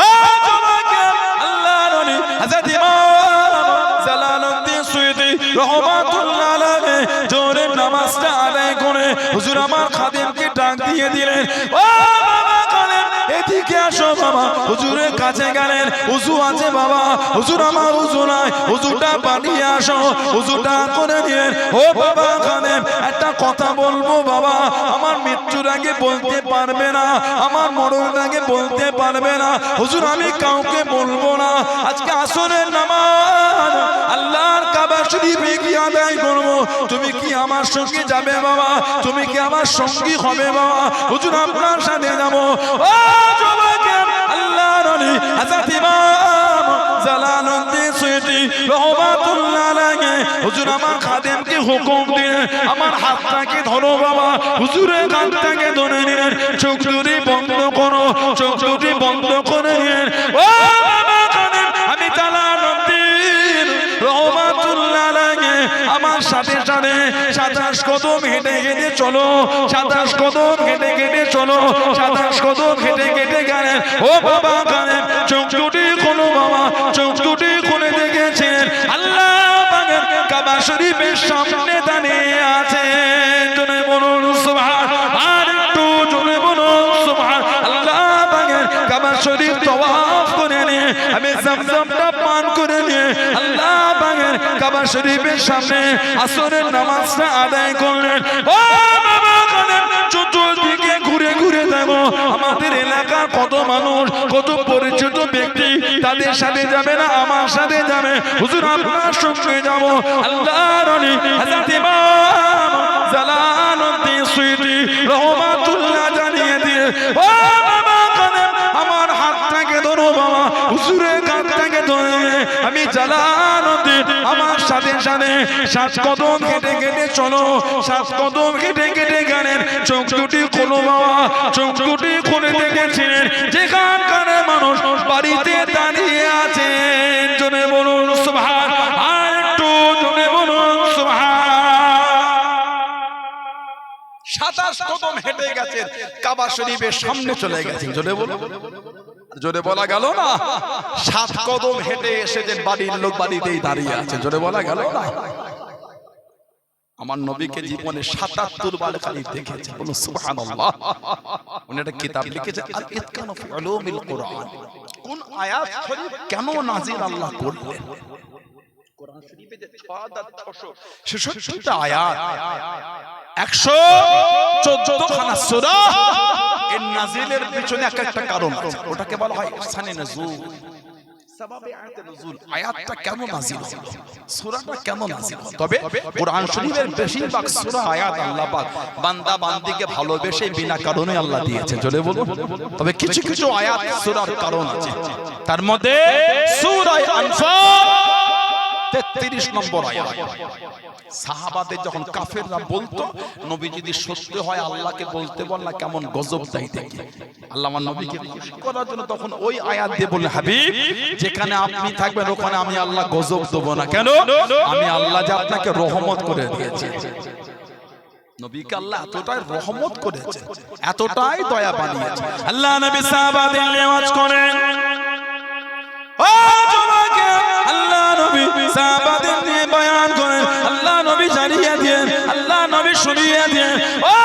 ও যুবকে, আল্লাহর ওলি হযরত ইমাম জালালউদ্দিন সুয়ুতী রহমাতুল্লাহ আলাইহি জোরে নামাজটা আদায় করে হুজুর আমার খাদেমকে ডাক দিয়ে দিলেন, ও বাবা কালেম এদিকে আসো বাবা। হুজুরের কাছে গেলেন, ওযু আছে বাবা, হুজুর আমার ওযু নাই, হুজুরটা বানিয়ে আসো, হুজুরটা করে দিলেন। ও বাবা কালেম একটা কথা বলবো বাবা, আমার মৃত্যুর আগে বলতে পারবে না, আমার মরণের আগে বলতে পারবে না, হুজুর আমি কাউকে বলবো না। আজকে আসরের নামাজ আল্লাহর কাবা শরীফে গিয়ে আদায় করবো, তুমি কি আমার সঙ্গে যাবে বাবা? তুমি কি আমার সঙ্গী হবে বাবা? হুজুর আপনার সাথে যাবো। ও যুবকে, আল্লাহর ওলি হযরত ইমাম জালালউদ্দিন সুয়ুতী রহমাতুল্লাহ আলাইহি হুজুর আমার খাদেমকে হুকুম দিলেন, আমার হাতটাকে ধরো বাবা। হুজুরের হাতটাকে ধরে নিলেন, চোখ দুটি বন্ধ করো, চোখ দুটি বন্ধ করে নিলেন। ও বাবা খাদেম, আমি জালালউদ্দিন রহমাতুল্লাহ আলাইহি আমার সাথে সাথে 27 কদম হেঁটে হেঁটে চলো, 27 কদম হেঁটে হেঁটে চলো, 27 কদম হেঁটে হেঁটে গেলেন। ও বাবা কালেম চোখ দুটি খোলো বাবা, চোখ দুটি খুলে দেখেছেন আল্লাহ পাকের কাবা শরীফের সামনে দাঁড়িয়ে আছেন। জোরে বলুন সুবহান, আর একটু জোরে বলুন সুবহান। আল্লাহ পাকের কাবা শরীফ তওয়াফ করে নিয়ে আমি zamzamটা পান করে নিয়ে আল্লাহ পাকের কাবা শরীফের সামনে আসরের নামাজটা আদায় করলেন। ও বাবা কালেম চতুর্দিকে ঘুরে ঘুরে দেখো আমাদের এলাকার কত মানুষ, কত পরিচিত ব্যক্তি, তাদের সাথে যাবে না আমার সাথে যাবে। হুজুর আপনার সঙ্গে যাব। আল্লাহর ওলি হযরত ইমাম জালালউদ্দিন সুয়ুতী রহমাতুল্লাহ জানিয়ে দিয়ে, ও বাবা কালেম আমার হাতটাকে ধরো বাবা। হুজুরের হাতটাকে ধরে আমি জালালউদ্দিন আমার সাথে সাথে 7 কদম হেঁটে হেঁটে চলো, 7 কদম হেঁটে হেঁটে গেলেন। চোখ দুটি খোলো বাবা, চোখ দুটি খুলে দেখেছিলেন যেখানকার মানুষ বাড়িতে দাঁড়িয়ে আছেন। জোরে বলুন সুবহান, আর একটু জোরে বলুন সুবহান। 27 কদম হেঁটে গেছেন, কাবা শরীফের সামনে চলে গেছেন। জোরে বলুন, জোরে বলা গেল না? 7 কদম হেঁটে এসেছেন, বাড়ির লোক বাড়িতেই দাঁড়িয়ে আছে। জোরে বলা গেল না? আমার নবীকে জীবনে 77 বার খালি দেখেছে। বলুন সুবহানাল্লাহ। উনি একটা কিতাব লিখেছেন আল ইতকানু ফি উলুমিল কুরআন। কোন আয়াত শরীফ কেন নাজিল আল্লাহ করলেন? কোরআন শরীফে যে 6666টা আয়াত, 114 খানা সূরা, এর নাজিলের পিছনে একটা কারণ আছে, ওটাকে বলা হয় ইহসানে নজুল। সাবাবে আয়াতে নজুল, আয়াতটা কেন নাজিল হলো, সূরাটা কেন নাজিল হলো? তবে কোরআন শরীফের বেশিরভাগ সূরা আয়াত আল্লাহ পাক বান্দা বান্দিকে ভালোবেসে বিনা কারণে আল্লাহ দিয়েছে। জোরে বলুন। তবে কিছু কিছু আয়াত সূরার কারণ আছে, তার মধ্যে সূরা আনফাল 33 নম্বর আয়াত। সাহাবাদের যখন কাফেররা বলতো নবী যদি সত্য হয় আল্লাহকে বলতে বল না, কেমন গজব দেয় দেখি। আল্লাহ আমার নবীকে খুশি করার জন্য তখন ওই আয়াত দিয়ে বললেন, হাবিব যেখানে আপনি থাকবেন ওখানে আমি আল্লাহ গজব দেব না। কেন? আমি আল্লাহ যে আপনাকে রহমত করে দিয়েছি। নবীকে আল্লাহ এতটাই রহমত করেছে, এতটাই দয়া বানিয়েছে। আল্লাহ নবী সাহাবাদের নেওয়াজ করেন, ও যুবকে আল্লাহ নবী সাহাবাদের নিয়ে বয়ান করেন, আল্লাহ নবী জানিয়ে দেন, আল্লাহ নবী শুনিয়ে দেন, ও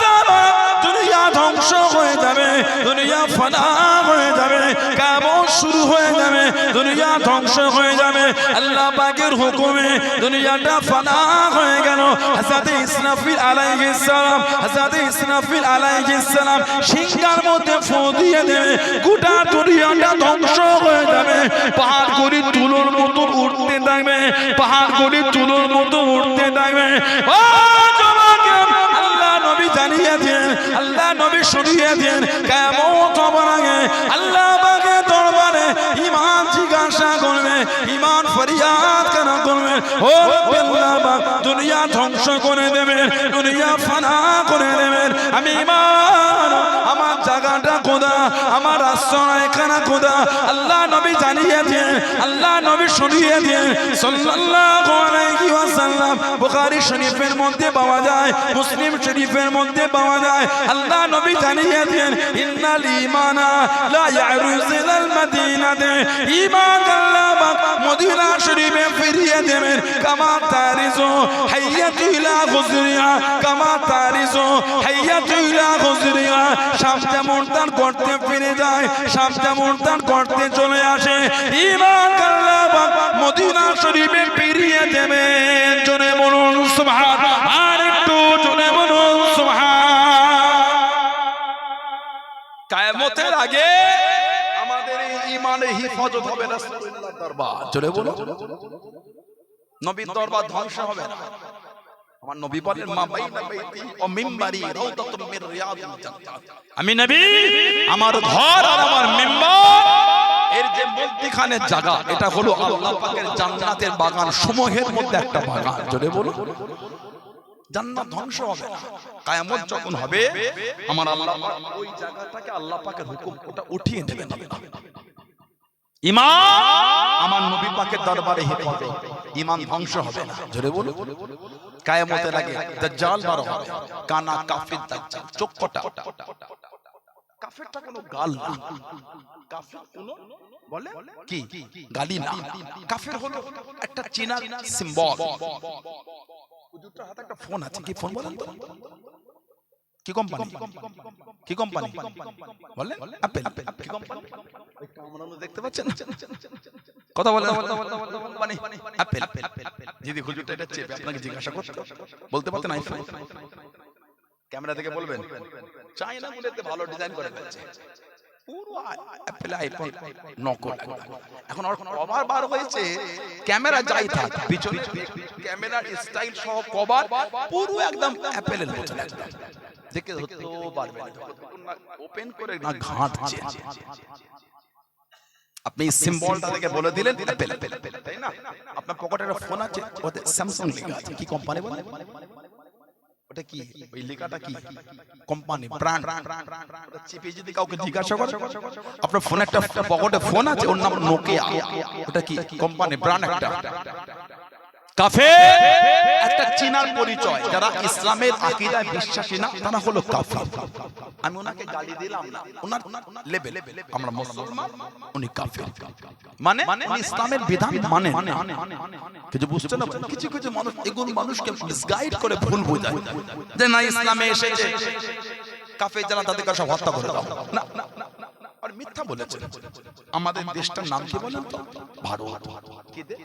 সাহাবা দুনিয়া ধ্বংস হয়ে যাবে, দুনিয়া ফানা হয়ে যাবে, কিয়ামত শুরু হয়ে যাবে, দুনিয়া ধ্বংস হয়ে যাবে। আল্লাহ পাকের হুকুমে দুনিয়াটা ফানা হয়ে গেল। হযরত ইসরাফিল আলাইহিস সালাম, হযরত ইসরাফিল আলাইহিস সালাম সিংহার মধ্যে ফু দিয়ে দেবে, গোটা দুনিয়াটা ধ্বংস হয়ে যাবে। পাহাড়গুলি তুলোর মতো উঠতে থাকবে, পাহাড়গুলি তুলোর মতো উঠতে থাকবে। ও জমাকে আল্লাহ নবী জানিয়ে দেন, আল্লাহ নবী শুনিয়ে দেন, কিয়ামত হবার আগে আল্লাহ পাকের দরবারে ঈমান জিজ্ঞাসা করবে, ঈমান ফরিয়াদ কেন করবে, ও আল্লাহ পাক দুনিয়া ধ্বংস করে দেবেন, দুনিয়া ফানা করে দেবেন, আমি ঈমান আমার জায়গাটা খোদা, আমার আশ্রয় এখানে খোদা। আল্লাহ নবী জানিয়ে দেন, আল্লাহ নবী শুনিয়ে দেন সাল্লাল্লাহু আলাইহি ওয়াসাল্লাম। বুখারী শরীফের মধ্যে পাওয়া যায়, মুসলিম শরীফের মধ্যে পাওয়া যায়। আল্লাহ নবী জানিয়ে দেন, ইন্নাল ঈমানা লা ইয়ারুজু ইলাল মাদিনাতে, ঈমান আল্লাহ পাক মদিনা শরীফে ফিরিয়ে দেবেন, কামা তারিজু হাইয়াতু ইলা গুজরিয়া, কামা তারিজু হাইয়াতু ইলা গুজরিয়া। সাপ যেমন তার গর্তে ফিরে যায়, সাপ যেমন তার গর্তে চলে আসে, ঈমান আল্লাহ পাক মদিনা শরীফে ফিরিয়ে দেবেন। জোরে বলুন সুবহানাল্লাহ, আর একটু জোরে বলুন সুবহানাল্লাহ। কিয়ামতের আগে আমাদের এই ঈমানের হিফাজত হবে রাসূলুল্লাহর দরবার। জোরে বলুন, নবীর দরবার ধ্বংস হবে না। আমার নবী বলেন, মা বাইনা বাইতি ও মিম্বারি রাউদাতুম মির রিয়াদিল জান্নাত। আমি নবী আমার ঘর আর আমার মিম্বার এর যে মধ্যখানে জায়গা, এটা হলো আল্লাহ পাকের জান্নাতের বাগান সমূহের মধ্যে একটা বাগান। জোরে বলুন, জান্নাত ধ্বংস হবে না। কিয়ামত যখন হবে আমার আল্লাহ পাক ওই জায়গাটাকে আল্লাহ পাকের হুকুম ওটা উঠিয়ে দেবেন। ঈমান আমার নবী পাকের দরবারে হিফাজত, ঈমান ধ্বংস হবে না। জোরে বলুন, কিয়ামতের আগে দাজ্জাল বার হবে, কানা কাফির দাজ্জাল, চোখ কটা। কাফেরটা কোনো গাল না, কাফের কোনো বলে কি গালি না, কাফের হলো একটা চীনা সিম্বল। হুজুরটার হাতে একটা ফোন আছে, কি ফোন বলেন তো, কি কোম্পানি, কি কোম্পানি বলেন? অ্যাপল। কি কোম্পানি? ওই কামরানো দেখতে পাচ্ছেন, কথা বলেন মানে অ্যাপল। যদি হুজুরটা এটা চেপে আপনাকে জিজ্ঞাসা করতে বলতে পারতেন আইফোন, ক্যামেরা থেকে বলবেন চায়না গুলোতে ভালো ডিজাইন করে ফেলছে, পুরো অ্যাপল আইফোন নকল। এখন আর কভার বার হয়েছে, ক্যামেরা যাই থাক পিছনে ক্যামেরার স্টাইল সহ কভার পুরো একদম অ্যাপলের মতো একদম দেখে ধরতে পারবে না, ওপেন করে না ঘাঁটছে। আপনি সিম্বলটা থেকে বলে দিলেন অ্যাপল, তাই না? আপনার পকেটে একটা ফোন আছে, ওতে স্যামসাং লেখা আছে, কি কোম্পানি বলেন? ওটা কি, ওই লেখাটা কি কোম্পানি ব্র্যান্ড? ওটা চেপে যদি কাউকে জিজ্ঞাসা করে, আপনার ফোন একটা পকেটে ফোন আছে, ওর নাম নোকিয়া, ওটা কি কোম্পানি ব্র্যান্ড একটা। কাফের একটা চীনার পরিচয়, যারা ইসলামের আকীদায় বিশ্বাসী না তারা হলো কাফের। আমি ওনাকে গালি দিলাম না, ওনার লেভেল, আমরা মুসলমান, উনি কাফের। মানে উনি ইসলামের বিধান মানে না। কিছু বুঝতে না, কিছু কিছু মানুষ এগুলো মানুষকে মিসগাইড করে ভুল বোঝায় যে না ইসলামে এসেছে কাফের যারা তাদের কাছে হত্যা করে দাও, না আর মিথ্যা বলেছে। আমাদের দেশটার নাম কি বলেন তো? ভারত। কি দেশ?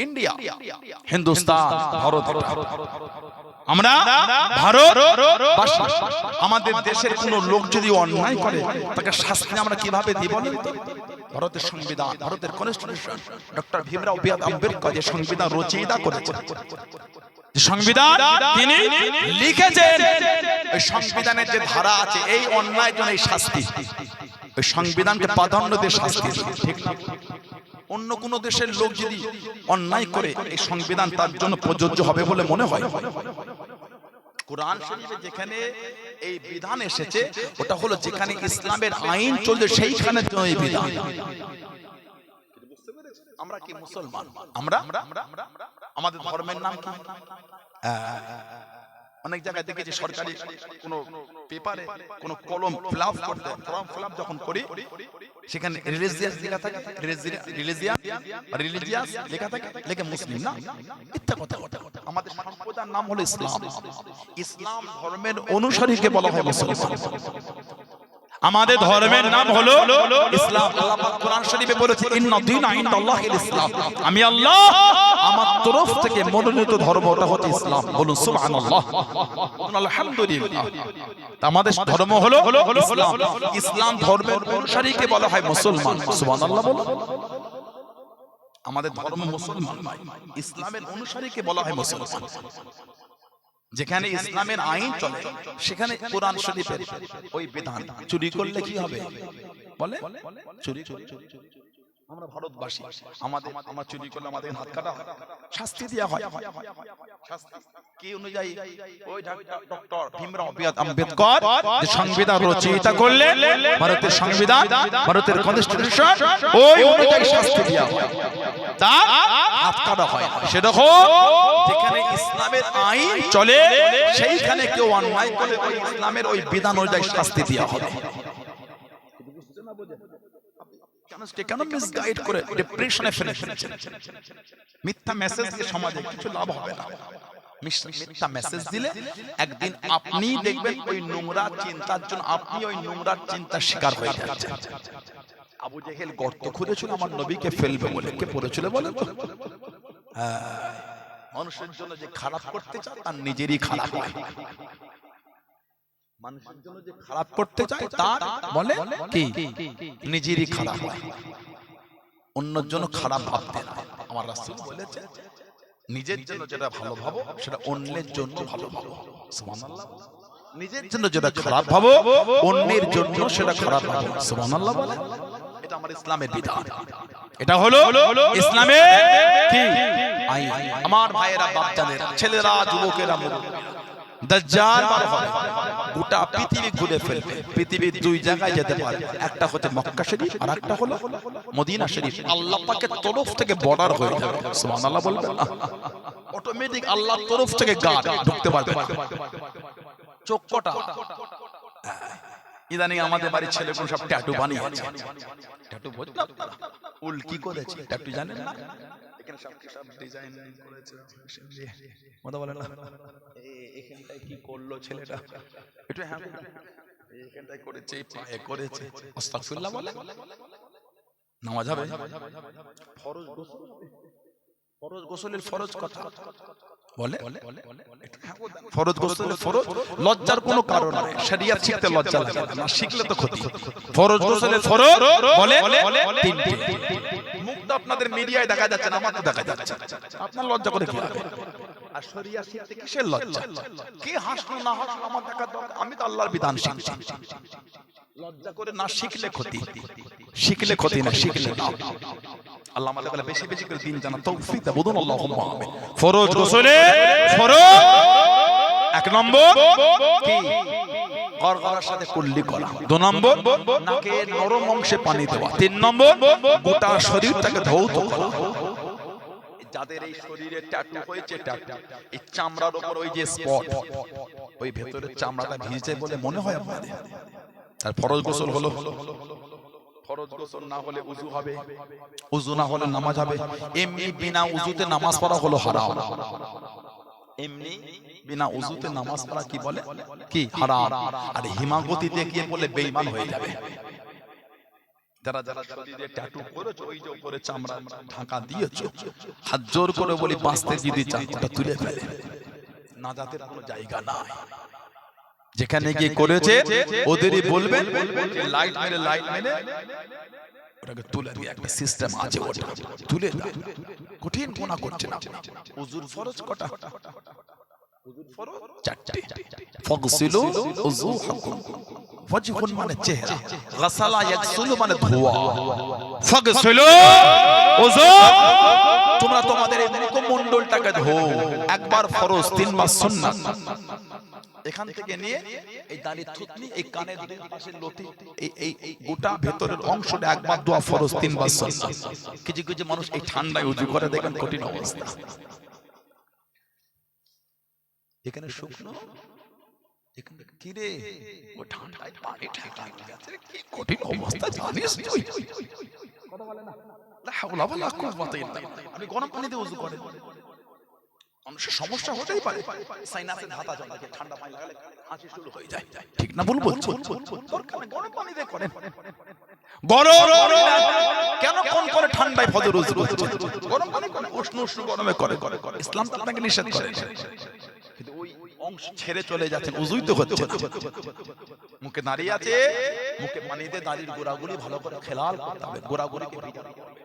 ইন্ডিয়া, হিন্দুস্তান, ভারত। আমরা ভারত। আমাদের দেশের কোন লোক যদি অন্যায় করে তাকে শাস্তি আমরা কিভাবে দিব? ভারতের সংবিধান, ভারতের কনস্টিটিউশন, ডক্টর ভীমরাও আম্বেদকর যে সংবিধান রচয়িতা করেছেন, সংবিধান তিনি লিখেছেন, ওই সংবিধানের যে ধারা আছে এই অন্যায়ের জন্য এই শাস্তি, ওই সংবিধানকে প্রাধান্য দিয়ে শাস্তি, ঠিক না? অন্য কোন দেশের লোক যদি অন্যায় করে এই সংবিধান তার জন্য প্রযোজ্য হবে বলে মনে হয়? কোরআন শরীফে যেখানে এই বিধান এসেছে ওটা হলো যেখানে ইসলামের আইন চলছে সেইখানে এই বিধান। আমরা কি মুসলমান? আমরা আমাদের ধর্মের নাম কি? অনেক জায়গায় দেখেছি সরকারি কোন পেপারে কোন কলম ফিলআপ করতে, ফর্ম ফিলআপ যখন করি সেখানে রিলিজিয়াস লেখা থাকে, রিলিজিয়াস লেখা থাকে, লেখা মুসলিম না, মিথ্যা কথা। আমাদের সম্প্রদায়ের নাম হলো ইসলাম। ইসলাম ধর্মের অনুসারীকে বলা হয় মুসলমান। আমাদের ধর্মের নাম হলো ইসলাম। আল্লাহ পাক কোরআন শরীফে বলেছে ইন্না দীনা ইনদাল্লাহিল ইসলাম, আমি আল্লাহ আমার তরফ থেকে মনোনীত ধর্ম ওটা হচ্ছে ইসলাম। বলুন সুবহানাল্লাহ, আলহামদুলিল্লাহ। আমাদের ধর্ম হলো ইসলাম। ইসলাম ধর্মের অনুসারীকে বলা হয় মুসলমান। সুবহানাল্লাহ বলুন। আমাদের ধর্ম মুসলমান নয়, ইসলামের অনুসারীকে বলা হয় মুসলমান। যেখানে ইসলামের আইন চলে সেখানে কোরআন শরীফের ওই বিধান। চুরি করলে কি হবে বলে? চুরি আমরা ভারতবাসী, আমার চুরি করলে আমাদের হাত কাটা হয়, শাস্তি দেওয়া হয়। কি অনুযায়ী? ওই ডক্টর ভীমরাও আম্বেদকর যে সংবিধান রচয়িতা করলেন, ভারতের সংবিধান, ভারতের কনস্টিটিউশন, ওই অনুযায়ী শাস্তি দেওয়া হয়, তার হাত কাটা হয়। সেরকম যেখানে ইসলামের আইন চলে সেইখানে কেউ অন্যায় করলে ওই ইসলামের ওই বিধান অনুযায়ী শাস্তি দেওয়া হবে। কেন মিসগাইড করে ডিপ্রেশনে ফেলে ফেলেছেন? মিথ্যা মেসেজ দিয়ে সমাজে কিছু লাভ হবে না। মিথ্যা মেসেজ দিলে একদিন আপনি দেখবেন ওই নোংরা চিন্তার জন্য আপনি ওই নোংরা চিন্তার শিকার হয়ে যাচ্ছেন। আবু জেহেল গর্ত খুঁড়েছিল আমার নবীকে ফেলবে বলে। কে পড়েছিল বলেন তো? মানুষের জন্য যে খারাপ করতে চায় তার নিজেরই খারাপ হয়। মানুষের জন্য যে খারাপ করতে চায় তার বলে কি নিজেরই খারাপ হয়। অন্যের জন্য খারাপ ভাবতে না। আমার রাসূল বলেছে নিজের জন্য যেটা ভালো ভাবো সেটা অন্যের জন্য ভালো ভাবো। সুবহানাল্লাহ। নিজের জন্য যেটা খারাপ ভাবো অন্যের জন্য সেটা খারাপ ভাবো। সুবহানাল্লাহ বলে। এটা আমার ইসলামের বিধান। এটা হলো ইসলামের কি আইন। আমার ভাইয়েরা, বাচ্চাদের, ছেলেরা, যুবকেরা, দাজ্জাল বার হবে, গোটা পৃথিবী ঘুরে ফেলবে। পৃথিবীর দুই জায়গায় যেতে পারবে, একটা হচ্ছে মক্কা শরীফ আর একটা হলো মদিনা শরীফ। আল্লাহ পাকের তরফ থেকে বর্ডার হয়ে যাবে। সুবহানাল্লাহ বলবেন না? অটোমেটিক আল্লাহর তরফ থেকে গার্ড ঢুকতে পারবে না। চোখটা ইদানিং আমাদের বাড়ির ছেলেগুলো সব ট্যাটু বানিয়েছে। ট্যাটু বুঝলেন আপনারা? উল কি করেছে ট্যাটু জানেন না? এখানে সব ডিজাইন করেছে। কথা বলেন না? এখানটায় কি করলো ছেলেটা? একটু হ্যাঁ, এখানটায় করেছে, পায়ে করেছে। আস্তাগফিরুল্লাহ বলে। নামাজ হবে? ফরজ গোসলের ফরজ কথা বলে। ফরজ গোসলের ফরজ লজ্জার কোনো কারণ নাই। শরিয়ত শিখতে লজ্জা লাগে না, শিখলে তো ক্ষতি। ফরজ গোসলের ফরজ বলে তিনটি। মুখটা আপনাদের মিডিয়ায় দেখা যাচ্ছে না, আমার তো দেখা যাচ্ছে। আপনার লজ্জা করে কি হবে? আর শরিয়ত শিখতে কিসের লজ্জা? কি হাসলো না হাসলো আমার দেখার দরকার। আমি তো আল্লাহর বিধান শিখছি। লজ্জা করে না শিখলে ক্ষতি, শিখলে ক্ষতি না, শিখলে না। আল্লাহ আমাদের বলে বেশি বেশি করে দিন জানা তৌফিক দাও। বলুন আল্লাহুম্মা আমিন। ফরজ গোসলে ফরজ এক নম্বর কি? গরগরার সাথে কুল্লি করা। 2 নম্বর নাকের নরম অংশে পানি দেওয়া। 3 নম্বর গোটা শরীরটাকে ধৌত করা। যাদের এই শরীরে ট্যাটু হয়েছে, ট্যাটু এই চামড়ার উপর ওই যে স্পট, ওই ভেতরের চামড়াটা ভিজে বলে মনে হয় আপনাদের, তার ফরজ গোসল হলো। ফরজ গোসল না হলে উযু হবে, উযু না হলে নামাজ হবে। এমনি বিনা উযুতে নামাজ পড়া হলো হারাম। এমনি বিনা উযুতে নামাজ পড়া কি বলে কি হারাম। আর হিমাগতি দেখিয়ে বলে বেঈমান হয়ে যাবে। যারা যারা শরীরে ট্যাটু করেছো, ওই যে উপরে চামড়া ঢাকা দিয়েছো, হাত জোর করে বলি বাঁচতে যদি চান ওটা তুলে ফেলে। নাজাতের কোনো জায়গা নাই। যেখানে গিয়ে করেছে ওদেরই বলবেন লাইট মেরে ওটাকে তুলে দিয়ে একটা সিস্টেম আছে, ওটা তুলে দাও। কঠিন গুনাহ করছে না। উযুর ফরজ কটা? উযুর ফরজ 4টে। ফাগসিলু উযুহাকুম, ওয়াজহুন মানে চেহারা, গাসালা ইয়াগসুলু মানে ধোয়া। ফাগসিলু উযু, তোমরা তোমাদের এই মুখমণ্ডলটাকে ধোও। একবার ফরজ, 3 বার সুন্নাত। এখান থেকে নিয়ে এই দাড়ির থুতনি, এই কানের দুই পাশের লতি, এই গোটা ভেতরের অংশটা একবার দোয়া ফরজ, 3 বার সুন্নাত। কিছু কিছু মানুষ এই ঠান্ডায় উযু করে, দেখেন কঠিন অবস্থা। এখানে শুকনো, এখানে কি রে ও ঠান্ডায় পানি ঠান্ডা হয়ে গেছে, কি কঠিন অবস্থা জানিস তুই? কথা বলে না, লা হাওলা ওয়ালা কুওয়াতা ইল্লা বিল্লাহ। আমি গরম পানি দিয়ে ওযু করে, মানুষের সমস্যা হতেই পারে, সাইনাসে ধাতা জমে যায়, ঠান্ডা পানি লাগালে হাঁচি শুরু হয়ে যায়, ঠিক না? ভুল বলছো? দরকার নেই, গরম পানি দিয়ে করেন। গরম কেন কোন করে ঠান্ডায় ফজর ওযু করছে? গরম পানি করে, উষ্ণ উষ্ণ গরমে করে। ইসলাম তো আপনাকে নিষেধ করে, কিন্তু ওই অংশ ছেড়ে চলে যাচ্ছেন, ওযুই তো হচ্ছে না। মুখে দাঁড়িয়ে আছে, মুখে পানি দিয়ে দাঁড়িয়ে গোড়াগুলি ভালো করে খেলাল করতে হবে, গোড়াগুলিকে ভিজাতে হবে।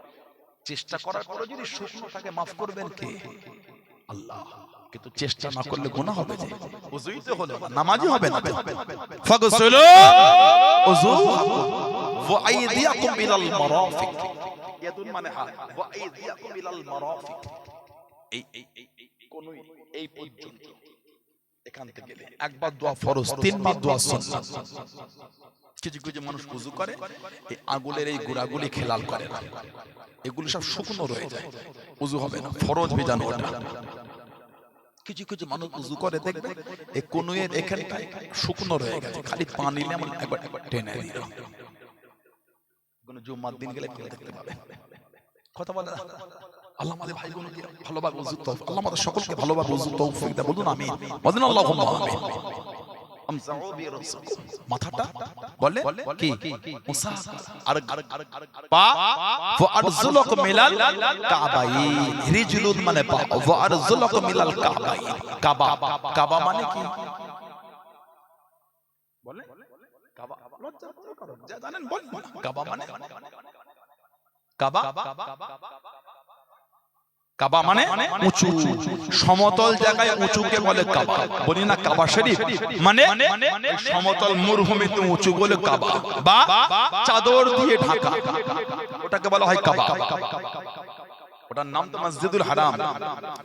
চেষ্টা করার পরে যদি শুকনোটাকে মাফ করবেন কে? আল্লাহ। কিন্তু চেষ্টা না করলে গুনাহ হবে, যে ওযুই তো হলো না, নামাজই হবে না। ফাগসুলু ওযুহাকুম ওয়া আইদিয়াকুম ইলাল মারাফিক, ইয়াদুন মানে হাত, ওয়া আইদিয়াকুম ইলাল মারাফিক, কোন এই পর্যন্ত, এখান থেকে গেলে একবার দোয়া ফরজ, তিনবার দোয়া সুন্নাত। কিছু কিছু মানুষ ওযু করে এই আঙ্গুলের এই গোড়াগুলি খেলাল করে না, এগুলো সব শুকনো রয়ে যায়, ওযু হবে না, ফরজ বিধান ওটা। কিছু কিছু মানুষ ওযু করে, দেখবে এই কোণের এখানটায় শুকনো রয়ে গেছে, খালি পানি নিয়ে আমরা একবার টেনে দিই। কোন জুম্মার দিন গেলে দেখতে পাবে। কথা বলে না, আল্লাহ আমাদের ভাইগুলোকে ভালোভাবে ওযু তৌফিক, আল্লাহ আমাদের সকলকে ভালোভাবে ওযু তৌফিক দেয়, বলুন আমিন, বলেন আল্লাহুম্মা আমিন। মাথাটা বলে কি মুসা, আর পা ফারজুলক মিলাল কাবাইন, রিজলুন মানে পা, ফারজুলক মিলাল কাবাইন, কাবা, কাবা মানে কি বলে? কাবা লজ্জা করো, যা জানেন বলেন। কাবা মানে, কাবা, কাবা মানে উঁচু সমতল জায়গায় উঁচুকে বলে কাবা, বলি না কাবা শরীফ মানে সমতল মরুভূমিতে উঁচু বলে কাবা, বা চাদর দিয়ে ঢাকা, ওটাকে বলা হয় কাবা। ওটার নাম তো মসজিদুল হারাম।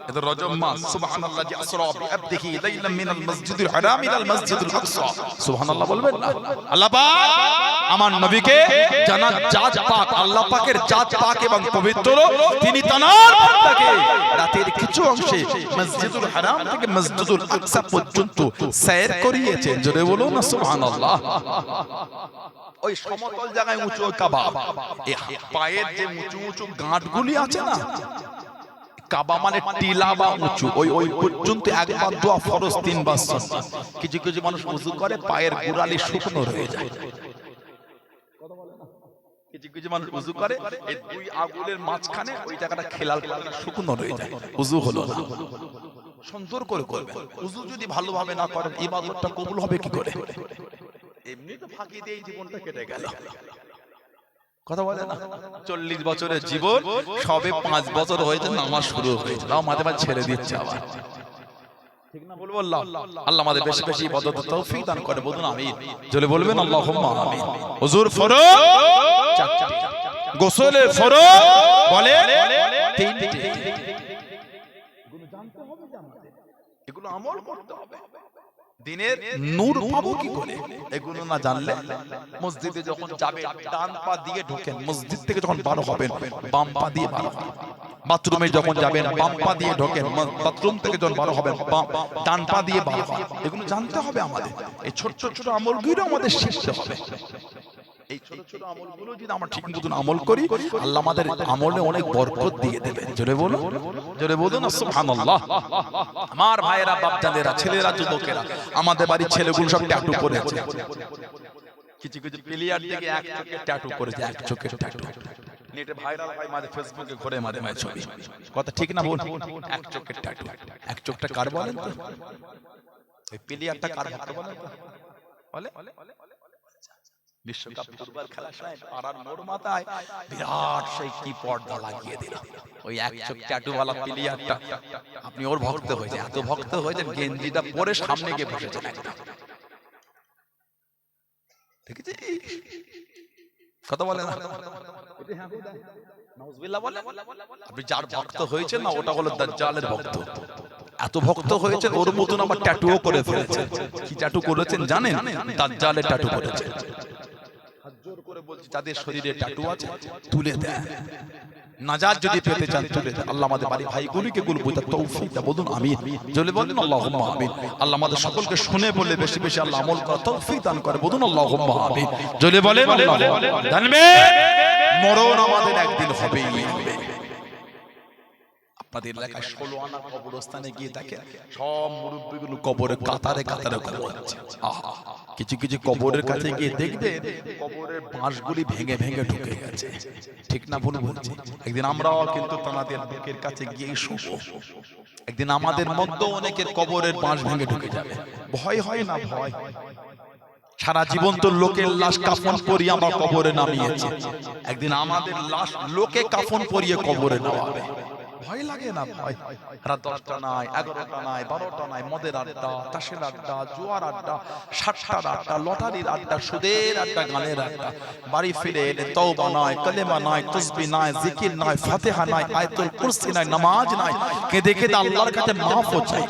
এটা রজব মাস, সুবহানাল্লাহ, জি আসরা বিআবদিহি লাইলাম মিনাল মসজিদুল হারাম ইলাল মসজিদুল আকসা, সুবহানাল্লাহ বলবেন না? আল্লাহ পাক আমার নবীকে জানাত জাত পাক, আল্লাহ পাকের জাত পাক এবং পবিত্র, তিনি তানার বান্দাকে রাতের কিছু অংশে মসজিদুল হারাম থেকে মসজিদুল আকসা পর্যন্ত সৈর করিয়েছেন, জোরে বলুন না সুবহানাল্লাহ। ওই সমতল জায়গায় উঁচু কাবা, এই পায়ের যে উঁচু উঁচু গাঁটগুলি আছে না, কাবা মানে টিলা বা উঁচু, ওই পর্যন্ত একবার দোয়া ফরজ, তিনবার সুন্নাত। কিছু কিছু মানুষ ওযু করে পায়ের গোড়ালি শুকনো রয়ে যায়, কিছু কিছু মানুষ ওযু করে এই দুই আঙ্গুলের মাঝখানে ওই জায়গাটা খেলাল করে শুকনো রয়ে যায়, ওযু হলো না। সুন্দর করে করবেন। ওযু যদি ভালোভাবে না করেন ইবাদতটা কবুল হবে কি করে? এমনি তো ফাঁকি দিয়ে জীবনটা কেটে গেল। কথা বলে না, 40 বছরের জীবন সবে 5 বছর হয়েছে, নামাজ শুরু হয়েছে, তাও মাঝে মাঝে ছেড়ে দিচ্ছে আবার, ঠিক না? বলবো আল্লাহ, আল্লাহ আমাদের বেশি বেশি ইবাদতের তৌফিক দান করে, বলুন আমিন, জোরে বলবেন আল্লাহুম্মা আমিন। হুজুর ফরজ চারটি, গোসলের ফরজ বলে তিনটি, এগুলো জানতে হবে, এগুলো আমল করতে হবে। দিনের নূর পাবো কি করে এগুলো না জানলে? মসজিদে যখন যাবেন ডান পা দিয়ে ঢোকেন, মসজিদ থেকে যখন বার হবেন বাম পা দিয়ে বার হবেন, বাথরুমে যখন যাবেন বাম পা দিয়ে ঢোকেন, বাথরুম থেকে যখন বার হবেন ডান পা দিয়ে বার হবেন, এগুলো জানতে হবে আমাদের। এই ছোট ছোট আমলগুলো আমাদের শিখতে হবে। এই ছোট ছোট আমলগুলো যদি আমরা ঠিক মতন আমল করি, আল্লাহ আমাদের আমলে অনেক বরকত দিয়ে দেবেন। জোরে বলুন, জোরে বলুন সুবহানাল্লাহ। আমার ভাইয়েরা, বাপজানেরা, ছেলেরা, যুবকেরা, আমাদের বাড়ির ছেলেগুলো সব ট্যাটু করেছে। কিছু কিছু প্লেয়ার থেকে এক চোখে ট্যাটু করেছে, এক চোখে ট্যাটু নেটে ভাইরাল হয়, মাঝে ফেসবুকে ঘুরে মাঝে মাঝে ছবি। কথা ঠিক না বল? এক চোখে ট্যাটু, এক চোখটা কার বলেন তো? এই প্লেয়ারটা কার ভক্ত বলেন তো? বলে বিশ্বকাপ ফুটবল খেলার সময় পাড়ার মোড় মাথায় বিরাট সেই কি পর্দা লাগিয়ে দিল, ওই এক চোখ ট্যাটুওয়ালা প্লেয়ারটা, আপনি ওর ভক্ত হয়েছে, এত ভক্ত হয়েছে গেঞ্জিটা পরে সামনে গিয়ে বসেছেন একটা, ঠিক আছে? কথা বলে না, নাউজুবিল্লাহ বলে। আপনি যার ভক্ত হয়েছেন না, ওটা হলো দাজ্জালের ভক্ত। এত ভক্ত হয়েছে ওর মতন আবার ট্যাটুও করে ফেলেছে। কি ট্যাটু করেছেন জানেন? দাজ্জালের ট্যাটু করেছেন। জোর করে বলছি, যাদের শরীরে ট্যাটু আছে তুলে দেন, নাজাত যদি পেতে চান তুলে আল্লাহ আমাদের বাড়ি ভাইগুলিকে বুঝার তৌফিক দাও, বলুন আমিন। জোরে বলুন আল্লাহুম্মা আমিন। আল্লাহ আমাদের সকলকে শুনে বলে বেশি বেশি আল্লাহ আমল করার তৌফিক দান করে, বলুন আল্লাহুম্মা আমিন। জোরে বলেন আল্লাহুম্মা জানবে মরণ আমাদের একদিন হবেই হবে। আপনাদের এলাকায় 16 আনা কবরস্থানে গিয়ে দেখেন সব মুরব্বিগুলো কবরে কাতারে কাতারে ঘুমাচ্ছে। আহা, কিছু কিছু কবরের কাছে গিয়ে দেখবেন কবরের বাঁশগুলি ভেঙে ভেঙে ঢুকে গেছে। ঠিক না ভুল বলছি? একদিন আমরাও কিন্তু তাদের বুকের কাছে গিয়ে শুবো। একদিন আমাদের মধ্যে অনেকের কবরের বাঁশ ভেঙে ঢুকে যাবে। ভয় হয় না? ভয়। সারা জীবন তো লোকের লাশ কাফন পরিয়ে আমরা কবরে নামিয়েছি, একদিন আমাদের লাশ লোকে কাফন পরিয়ে কবরে নামাবে। ভয় লাগে না? ভয়। রাত 10টা নাই, 11টা নাই, 12টা নাই, মদের আড্ডা, তাসের আড্ডা, জুয়ার আড্ডা, সাতটার আড্ডা, লটারির আড্ডা, সুদের আড্ডা, গানের আড্ডা। বাড়ি ফিরে এলে তওবা নাই, কালেমা নাই, তাসবিহ নাই, জিকির নাই, ফাতিহা নাই, আয়াতুল কুরসি নাই, নামাজ নাই, কেঁদে কেঁদে আল্লাহর কাছে মাফও চাই।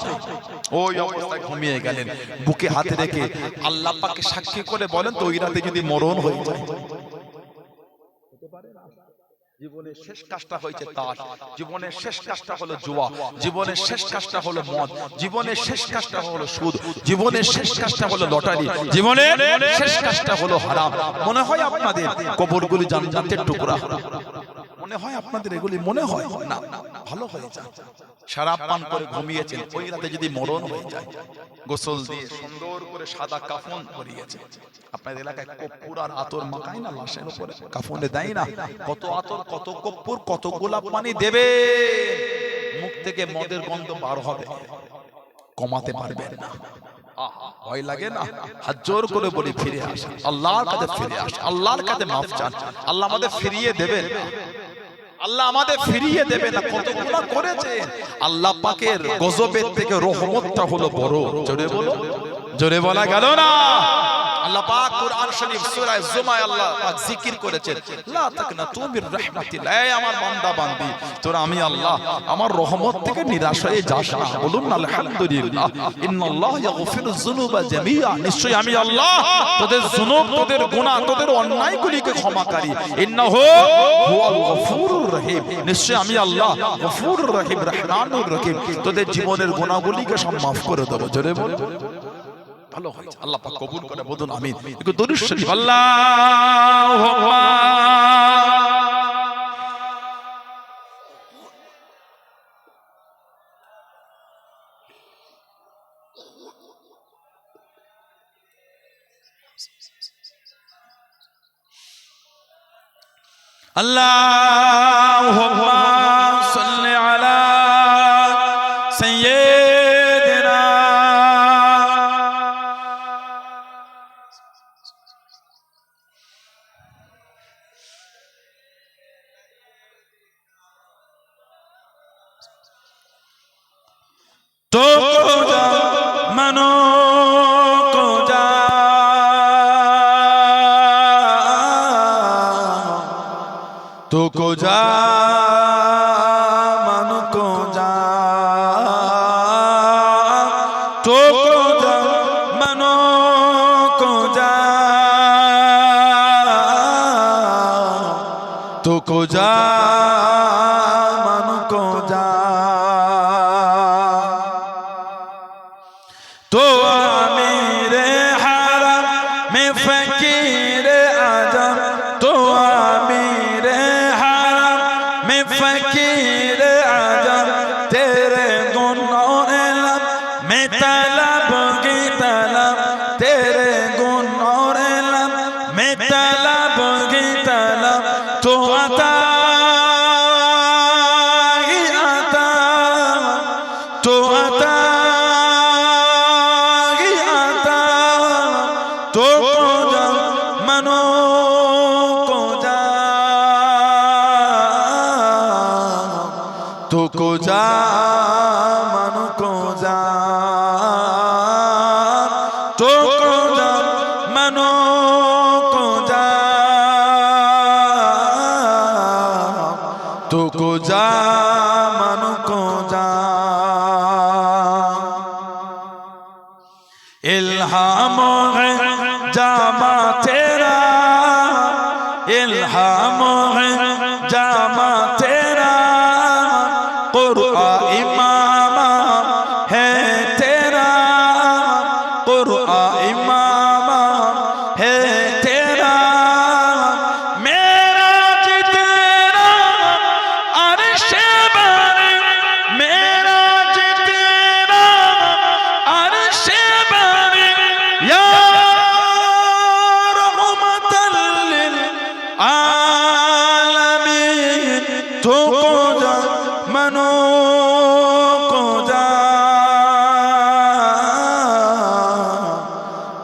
ওই অবস্থায় ঘুমিয়ে গেলেন, বুকে হাতে রেখে আল্লাহ পাককে সাক্ষী করে বলেন তো, ওই রাতে যদি মরণ হয়ে যায়, জীবনের শেষ কাজটা হয়েছে তাস, জীবনের শেষ কাজটা হলো জুয়া, জীবনের শেষ কাজটা হলো মদ, জীবনের শেষ কাজটা হলো সুদ, জীবনের শেষ কাজটা হলো লটারি, জীবনের শেষ কাজটা হলো হারাম। মনে হয় আপনাদের কবরগুলি জান্নাতের টুকরা? মনে হয় আপনাদের এগুলি? মনে হয় না। ভালো হয়ে যায়। শরাব পান করে ঘুমিয়েছেন, ওই রাতে যদি মরণ হয়ে যায়, গোসল দিয়ে সুন্দর করে সাদা কাফন পরিয়েছে। আপনাদের এলাকায় কর্পূর আর আতর মাখায় না লাশের উপরে? কাফনে দেয় না? কত আতর, কত কর্পূর, কত গোলাপ পানি দেবে, মুখ থেকে মদের গন্ধ বার হবে, কমাতে পারবেন না। ভয় লাগে না? হাত জোর করে বলি ফিরে আসেন আল্লাহর কাছে, ফিরে আসেন আল্লাহর কাছে, মাফ চান। আল্লাহ আমাদের ফিরিয়ে দেবেন, আল্লাহ আমাদের ফিরিয়ে দেবে না। কত গুনাহ করেছে, আল্লাহ পাকের গজবের থেকে রহমতটা হলো বড়। জোরে বলো, জোরে বলা গেল না? আল্লাহ পাক কুরআন শরীফ সূরা জুমায় আল্লাহ পাক জিকির করেছেন, লা তাকনাতু মির রাহমাতিল্লাহ। এই আমার বান্দা বান্দি, তোরা আমি আল্লাহ আমার রহমত থেকে নিরাশ হয়ে যাস না। বলুন আলহামদুলিল্লাহ। ইন্নাল্লাহ ইয়াগফিরুয যুনুবা জামিআ। নিশ্চয়ই আমি আল্লাহ তোদের যুনুব, তোদের গুনাহ, তোদের অন্যায়গুলিকে ক্ষমাকারী। ইন্নাহু হুয়াল গফুরুর রহিম। নিশ্চয়ই আমি আল্লাহ গফুরুর রহিম, রহমানুর রহিম, তোদের জীবনের গুনাহগুলিকে সব মাফ করে দেব। জোরে বল। ভালো হয়েছে, আল্লাহ পাক কবুল করে, বলুন আমিন। একটু দরুদ শরীফ আল্লাহুম্মা আল্লাহুম্মা সাল্লি আলা সাইয়্যিদিনা तो जा मनो को जा तो को जा मन को जा तो को जा मनो को जा तो को जा मन को जा तो आमिरे हरम में फकीर आजम, तो आमिरे हरम में फकीर आजम, तेरे गुनों लब में तलब की तलब, तेरे गुनों लब में तलब की तलब, तो आता ही आता, तो आता तो जा मनो को जा तो को जा मनो को जा तो को जा मनो को जा तो को जा मनो को जा इल्हाम है जामा तेरा, इल्हाम है जामा तेरा,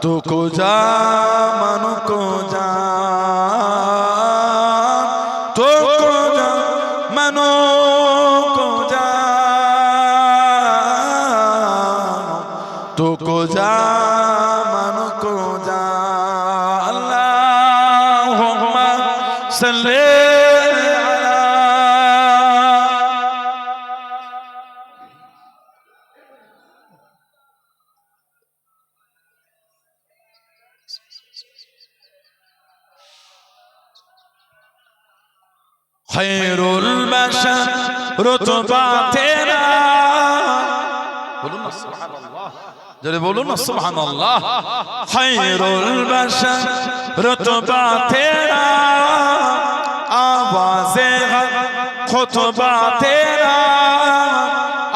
तुको जा मनु को जा तुको जा मनु को जा तुको जा मनु को जा अल्लाहुम्मा सल्ली खैरुल बशर रुतबा तेरा बोलो ना सुभान अल्लाह जरे बोलो ना सुभान अल्लाह खैरुल बशर रुतबा तेरा आवाज़े हक खुतबा तेरा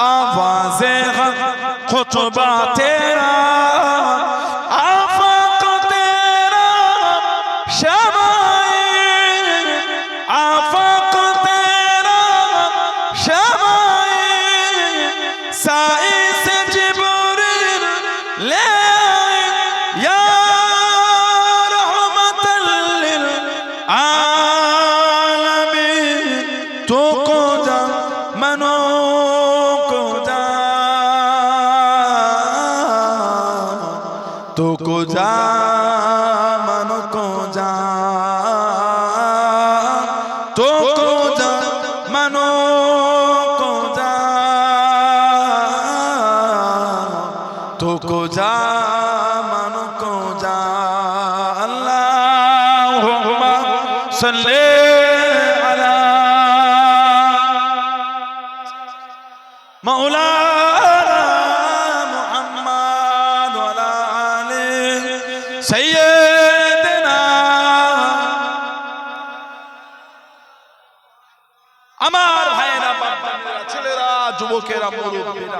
आवाज़े हक खुतबा तेरा आफाक तेरा शमाइल आफाक तेरा शमाइल साई से जिब्रील ले आए या रहमतल लिल आलमीन तुको जा मनो को जा तुको जा मनो को जा तुको जा मनो को जा तुको जा मनो को जा अल्लाहुम्मा सल्ली अला मौलाना मुहम्मद व अला आले सय्यदना আমার ভাইরা বাবারা ছেলেরা যুবকেরা মুরব্বিরা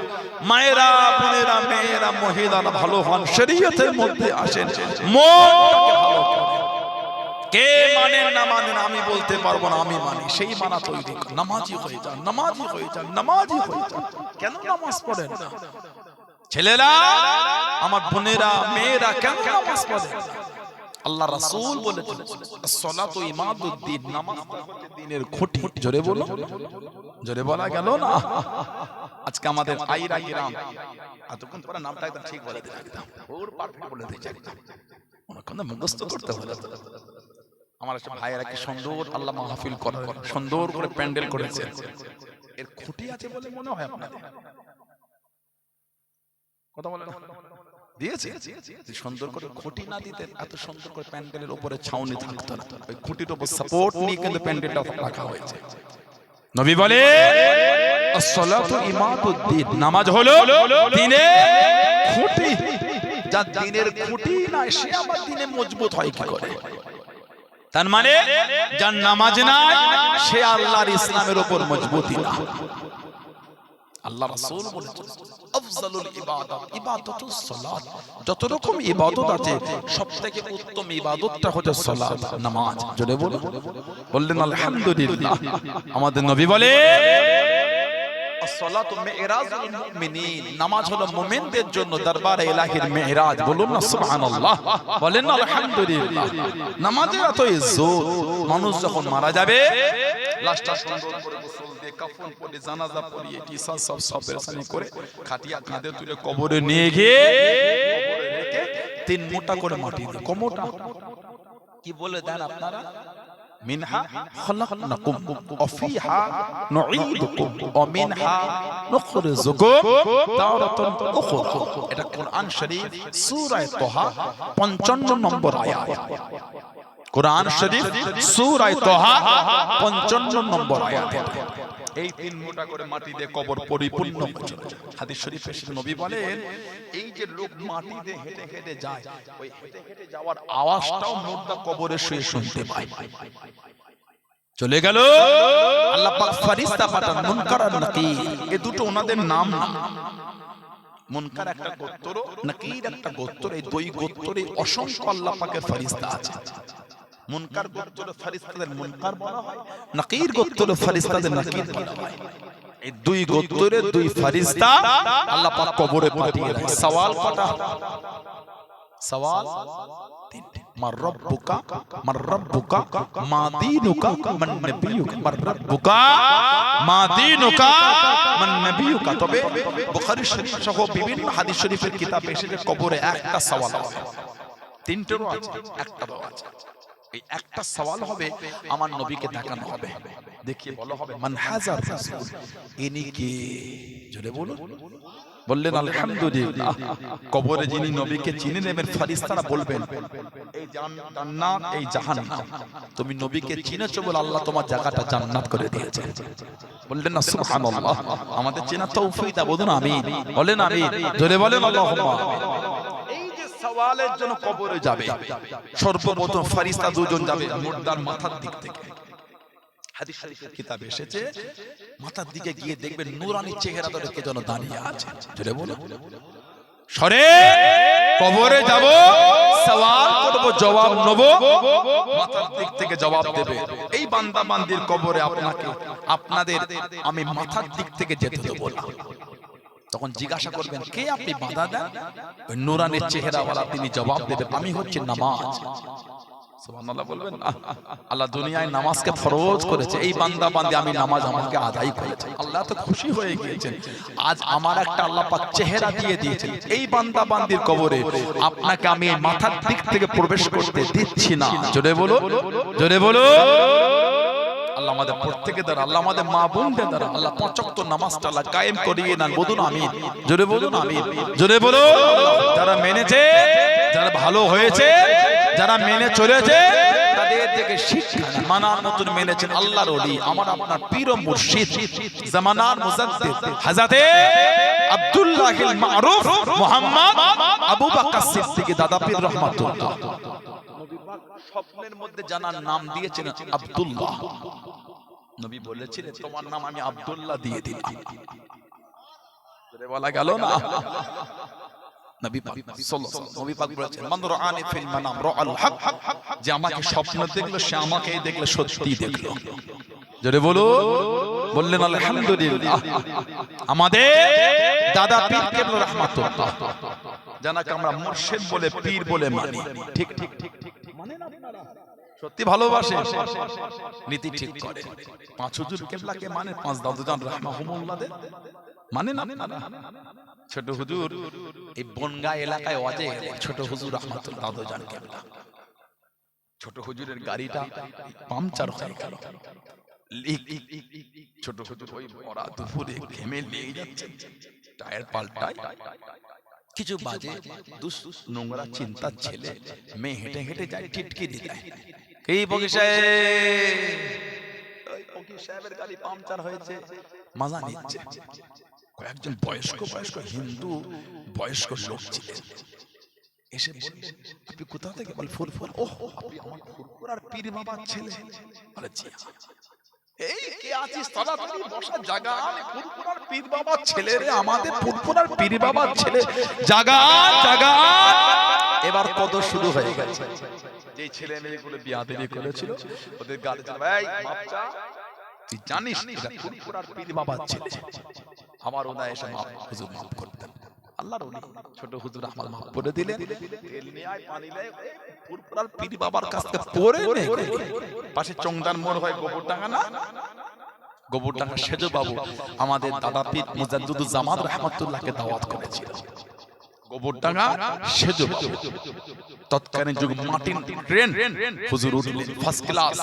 মায়েরা বোনেরা মেয়েরা মহিলারা ভালো হন শরীয়তের মধ্যে আসেন মনটাকে ভালো করেন কে মানেন না মানেন আমি বলতে পারবো না আমি মানি সেই মানা তৈরি নামাজি হয়ে যান নামাজি হয়ে যান নামাজি হয়ে যান কেন নামাজ পড়েন না ছেলেরা আমার বোনেরা মেয়েরা কেন নামাজ পড়েন আল্লাহ রাসূল বলেছেন as-salatu imaduddin নামাজ হচ্ছে দ্বীনের খুঁটি জোরে বলো জোরে বলা গেল না আজকে আমাদের আইরা গ্রাম এতক্ষণ পরে নামটা একদম ঠিক বলে দিলাম ওর পারফেক্ট বলে দিয়েছে অনেকক্ষণ মুখস্থ করতে হলো আমার একটা ভাইয়েরা কি সুন্দর আল্লাহ মাহফিল করে সুন্দর করে প্যান্ডেল করেছে এর খুঁটি আছে বলে মনে হয় আপনাদের কথা বলেন দিয়েছে সুন্দর করে খুঁটি না দিতে এত সুন্দর করে প্যান্ডেলের উপরে ছাউনি থাকতো না ওই খুঁটির উপর সাপোর্ট নিয়ে কিন্তু প্যান্ডেলটা রাখা হয়েছে নবী বলে as-salatu imaduddin নামাজ হলো দ্বীনের খুঁটি যার দ্বীনের খুঁটি না সে আবার দ্বীনে মজবুত হয় কি করে তার মানে যার নামাজ নাই সে আল্লাহর ইসলামের উপর মজবুতি না আল্লাহ রাসূল বলেছেন আফজালুল ইবাদত ইবাদাতুস সালাত যত রকম ইবাদত আছে সবথেকে উত্তম ইবাদতটা হচ্ছে সালাত নামাজ জোরে বললেন আলহামদুলিল্লাহ আমাদের নবী বলে as-salatu mi'rajul mu'minin নামাজ হলো মুমিনদের জন্য দরবারে ইলাহির মি'রাজ বলুন না সুবহানাল্লাহ বলেন আলহামদুলিল্লাহ নামাজের এত ইজ্জত মানুষ যখন মারা যাবে লাশটা সুন্দর করে গোসল দিয়ে কাফন পরে জানাজা পড়িয়ে টিসা সব পেরেশানি করে খাটিয়া কাঁধে তুলে কবরে নিয়ে গিয়ে কবরে রেখে 3 মোটা করে মাটি দিয়ে কমোটা কি বলে দেন আপনারা মিনহা খলাকনাকুম ওয়া ফিহা নুঈদুকুম ওয়া মিনহা নুখরিজুকুম তারাতান উখরা এটা কোরআন শরীফ সূরা তাহা 55 নম্বর আয়াত কোরআন শরীফ সূরা তাহা 55 নম্বর আয়াত এই 3 মোটা করে মাটি দিয়ে কবর পরিপূর্ণ হয়েছে হাদিস শরীফে নবী বলেন এই যে লোক মাটি দিয়ে হেঁটে হেঁটে যায় ওই হেঁটে হেঁটে যাওয়ার আওয়াজটাও মুর্দা কবরে শুয়ে শুনতে পায় চলে গেল আল্লাহ পাক ফেরেশতা পাঠান মুনকার আর নাকির এই দুটো ওনাদের নাম না মুনকার একটা গোত্র নাকির একটা গোত্র এই দুই গোত্রে অসংখ্য আল্লাহ পাকের ফেরেশতা আছে মুনকার গোত্রের ফেরেশতাদের মুনকার বলা হয় নাকির গোত্রের ফেরেশতাদের নাকির বলা হয় এই দুই গোত্রের দুই ফেরেশতা আল্লাহ পাক কবরে পাঠিয়ে দেয় সওয়াল কটা সওয়াল তিনটে, মার রব্বুকা, মার রব্বুকা, মা দীনুকা, মান নবিয়ুকা, মার রব্বুকা, মা দীনুকা, মান নবিয়ুকা। তবে বুখারী শরীফ সহ বিভিন্ন হাদিস শরীফের কিতাবে এসেছে কবরে একটা সওয়াল হবে, তিনটেরও আছে, একটারও আছে। এই একটা সওয়াল হবে, আমার নবীকে দেখানো হবে, দেখিয়ে বলা হবে মান হাজার রাসূল, ইনি কে? জোরে বলুন, বললেন আলহামদুলিল্লাহ। কবরে যিনি নবীকে চিনে নেবেন, ফেরেশতারা বলবেন এই জান্নাত, এই জাহান্নাম, তুমি নবীকে চিনেছো বলে আল্লাহ তোমার জায়গাটা জান্নাত করে দিয়েছে। বললেন না সুবহানাল্লাহ? আমাদের চেনা তৌফিক দাও, বলুন আমিন, বলেন আমিন, জোরে বলেন আল্লাহুম্মা আমিন। এই যে সওয়ালের জন্য কবরে যাবে, সর্বপ্রথম ফেরেশতা দুজন যাবে মুর্দার মাথার দিক থেকে। হাদিস শরীফের কিতাবে এসেছে, মাথার দিকে গিয়ে দেখবেন নূরানি চেহারা ধরে কে যেন দাঁড়িয়ে আছে। জোরে বলো, সরে কবরে যাব, সওয়াল করব, জবাব নেব, মাথার দিক থেকে জবাব দেবে। এই বান্দা বান্দির কবরে আপনাকে, আপনাদের আমি মাথার দিক থেকে যেতে দেব না। তখন জিজ্ঞাসা করবেন কে আপনি, বাধা দেন। ওই নূরানি চেহারাওয়ালা তিনি জবাব দেবে, আমি হচ্ছে নামাজ। সুবহানাল্লাহ বলবেন। আল্লাহ দুনিয়ায় নামাজকে ফরজ করেছে, এই বান্দা বান্দি আমি নামাজ আমাকে আদায় করেছি। আল্লাহ তো খুশি হয়ে গিয়েছেন, আজ আমার একটা আল্লাহ পাক চেহারা দিয়ে দিয়েছেন। এই বান্দা বান্দির কবরে আপনাকে আমি মাথার দিক থেকে প্রবেশ করতে দিচ্ছি না। জোরে বলো, জোরে বলো। আল্লাহ আমাদের প্রত্যেকে দ্বারা, আল্লাহ আমাদের মা বোনদের দ্বারা আল্লাহ ৫ ওয়াক্ত নামাজটা আল্লাহ কায়েম করিয়ে নেন। বলুন আমিন, জোরে বলুন আমিন, জোরে বলো। যারা মেনেছে, যারা ভালো হয়েছে, যারা মেনে চলেছে, তাদের থেকে শিক্ষা মানার মতন মেনেছেন আল্লাহর ওলি, আমার আপনার পীর ও মুর্শিদ, জামানার মুজাদ্দিদ হযরতে আব্দুল্লাহিল মারুফ মুহাম্মদ আবু বকর সিদ্দিক দাদা পীর রহমাতুল্লাহ। নবী পাক স্বপ্নের মধ্যে জানার নাম দিয়েছেন আব্দুল্লাহ। নবী বলেছিলেন তোমার নাম আমি আব্দুল্লাহ দিয়ে দিলাম। জোরে বলা গেল না? নবী পাক সাল্লাল্লাহু আলাইহি ওয়াসাল্লাম, নবী পাক বলেছেন মান রাআনি ফিল মানাম রাআল হক, যে আমাকে স্বপ্ন দেখলো সে আমাকেই দেখলো, সত্যি দেখলো। জোরে বলো, বললেন আলহামদুলিল্লাহ। আমাদের দাদা পীর কেবলা রাহমাতুল্লাহ, জানাকে আমরা মুর্শিদ বলে, পীর বলে মানি। ঠিক ঠিক ঠিক ঠিক মানেন আপনারা? সত্যি ভালোবাসে, নীতি ঠিক করে। ৫ হুজুর কেবলাকে মানে, ৫ দাদুজান রাহমাহুমুল্লাহদের মানে না আপনারা? ছোট হুজুর এই বনগাঁ এলাকায় ওয়াজে, ছোট হুজুর রাহমাতুল্লাহ দাদুজান কেবলা, ছোট হুজুরের গাড়িটা পাংচার হয়ে গেল। ছোট হুজুর ওই ভরা দুপুরে ঘেমে লেগে যাচ্ছে, টায়ার পাল্টায়। কিছু বাজে নোংরা চিন্তার ছেলে মেয়ে হেঁটে হেঁটে যায়, টিটকিরি দেয়, এই ফকির সাহেব, ওই ফকির সাহেবের গাড়ি পাংচার হয়েছে, মাজা নিচ্ছে। কয়েকজন বয়স্ক বয়স্ক হিন্দু বয়স্ক লোক ছিলেন, এসে বললেন আপনি কোথা থেকে? বল ফুরফুরা। ওহ, আপনি আমার ফুরফুরার পীর বাবার ছেলে? বলে জি। এই কে আছিস, তাড়াতাড়ি বসার জায়গা, আমি ফুরফুরার পীর বাবার ছেলে রে, আমাদের ফুরফুরার পীর বাবার ছেলে, জায়গা জায়গা। এবার কত শুরু হয়ে গেছে। যে ছেলে মেয়েগুলো বিয়াদবি করেছিল ওদের গালে চলে, ভাই বাচ্চা তুই জানিস এটা ফুরফুরার পীর বাবার ছেলে, আমার ওনায় এসে মাফ, হুজুর মাফ করতেন। আল্লাহর ওলি ছোট হুজুর আমার মাফ করে দিলেন। তেল নিয়ে আয়, পানি নিয়ে ফুরফুরার পীর বাবার কাছ থেকে পড়ে নে। পাশে চংদান মোড় হয় গোবরডাঙ্গা না, গোবরডাঙ্গা সেজ বাবু আমাদের দাদা পীর মুজাদ্দিদুল জামান রাহমাতুল্লাহকে দাওয়াত করেছিল। গোবরডাঙ্গা সেজ বাবু তৎকালীন যুগ মাটিন ট্রেন, হুজুর উঠলেন ফার্স্ট ক্লাস।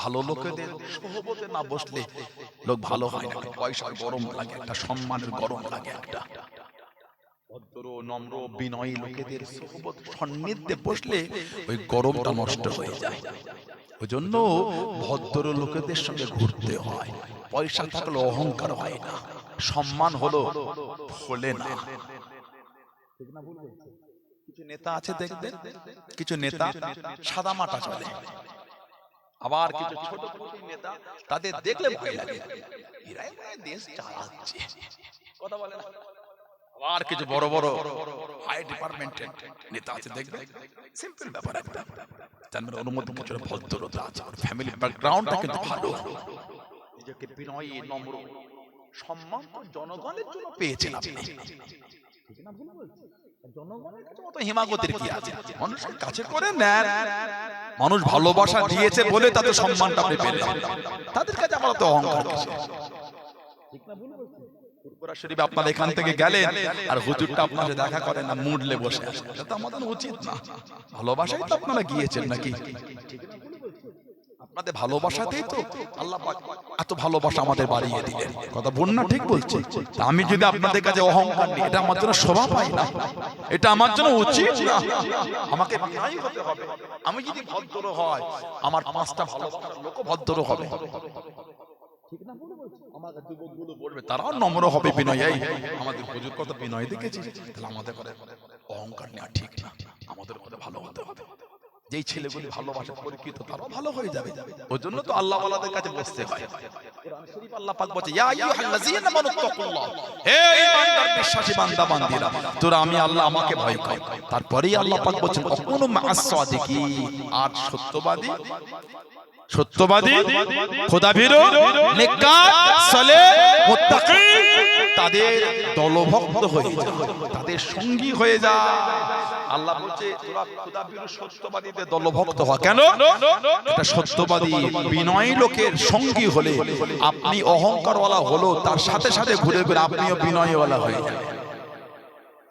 ভালো লোকেদের সোহবতে না বসলে লোক ভালো হয় না, পয়সার গরম লাগে, একটা সম্মানের গরম লাগে, একটা ভদ্র নম্র বিনয়ী লোকেদের সোহবত সান্নিধ্যে বসলে ওই গরমটা নষ্ট হয়ে যায়। ওই জন্য ভদ্র লোকেদের সঙ্গে ঘুরতে হয়। পয়সা থাকলে অহংকার হয় না, সম্মান হলো ফলে না। কিছু নেতা আছে দেখবেন, কিছু নেতা সাদা মাটা চলে, আবার কিছু ছোট ছোট নেতা তাদের দেখলে ভয় লাগে, এরাই দেশ চালাচ্ছে, কথা বলে না। আবার কিছু বড় বড় হাই ডিপার্টমেন্টের নেতা আছে দেখবেন, সিম্পল ব্যাপার একটা, তার মানে অনুমতি কিছু ভদ্রতা আছে, ফ্যামিলি ব্যাকগ্রাউন্ডটা কিন্তু ভালো, নিজেকে বিনয়ী নম্র সম্মান জনগণের জন্য পেয়েছেন আপনি, ঠিক না? ভুল বলছি? জনগণের কাছে অত হিমাগতির কি আছে? মানুষের কাছে করে নেন, মানুষ ভালোবাসা দিয়েছে বলে তাদের সম্মানটা আপনি পেলেন, তাদের কাছে আমার তো অহংকার কিসের? ঠিক না, ভুল বলছি? ফুরফুরা শরীফ আপনারা এখান থেকে গেলেন আর হুজুরটা আপনাদের দেখা করেন না, মুডলে বসে আছে, এটা তো আমাদের উচিত না। ভালোবাসাই তো আপনারা গিয়েছেন নাকি? আপনাদের ভালোবাসাতেই তো আল্লাহ পাক এত ভালোবাসা আমাদের বাড়িয়ে দিলেন। কথা বল না, ঠিক বলছি? আমি যদি আপনাদের কাছে অহংকার নিই, এটা আমার জন্য শোভা পাই না, এটা আমার জন্য উচিত না। আমাকে বিনয়ী হতে হবে। আমি যদি ভদ্র হয়, আমার পাঁচটা ভালোবাসার লোকও ভদ্র হবে। ঠিক না, ভুল বলছি? আমাদের যুবকগুলো বলবে, তারাও নম্র হবে, বিনয়ী। আমাদের হুজুর কত বিনয় দেখেছি, তাহলে আমাদের করে অহংকার নেওয়া ঠিক না। আমাদের করে ভালো হতে হবে। যেই ছেলেগুলি ভালোবাসে পরিচিত, তারাও ভালো হয়ে যাবে। ওই জন্য তো আল্লাহ ওয়ালাদের কাছে বসতে হয়। কোরআন শরীফ আল্লাহ পাক বলছে, ইয়া আইয়ুহাল্লাযীনা আমানু তাকুল্লাহ, হে ঈমানদার বিশ্বাসী বান্দা বান্দীরা, তোরা আমি আল্লাহ আমাকে ভয় কর। তারপরেই আল্লাহ পাক বলেন, কুনু মা'আস সাদিকিন, আর সত্যবাদী, খোদাভীরু, নেককার, সালেহ, মুত্তাকি, তাদের দলভক্ত হয়ে যা, তাদের সঙ্গী হয়ে যা। আল্লাহ বলছে, তোরা খোদাভীরু সত্যবাদীদের দলভক্ত হ। কেন? এটা সত্যবাদী বিনয়ী লোকের সঙ্গী হলে আপনি অহংকারওয়ালা হলো, তার সাথে সাথে ঘুরে ঘুরে আপনিও বিনয়ীওয়ালা হয়ে যাবেন।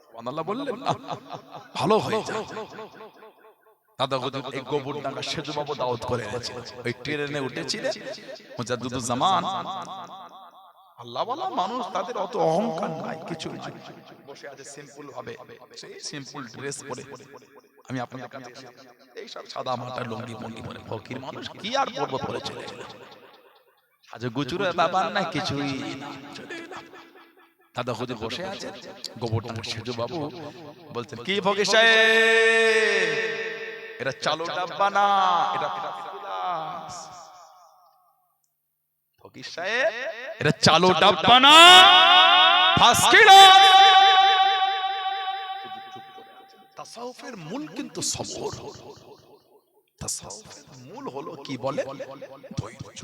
সুবহানাল্লাহ বললেন না? ভালো হয়ে যায়। দাদা হুজুর এই গোবরডাঙ্গা সেজু বাবু দাওয়াত করে এনেছে, ওই ট্রেনে উঠেছিলেন মুজাদ্দিদুজ্জামান। আল্লাহ ওয়ালা মানুষ, তাদের অত অহংকার নাই, কিছু বসে আছে সিম্পল ভাবে, সেই সিম্পল ড্রেস পরে। আমি আপনাদের কাছে এই সব সাদা মাটা লুঙ্গি পঙ্গি পরে ফকির মানুষ কি আর পরব, পরে চলে আজ গুজুরের ব্যাপার না, কিছুই না। দাদা হুজুর বসে আছে, গোবরডাঙ্গা সেজু বাবু বলছেন, কি ফকির সাহেব, এটা চালো ডাব্বা না, এটা প্লাস। ফকির সাহেব, এটা চালো ডাব্বা না, ফার্স্ট ক্লাস। তাসাউফের মূল কিন্তু সবর। তাসাউফের মূল হলো কি বলে, ধৈর্য,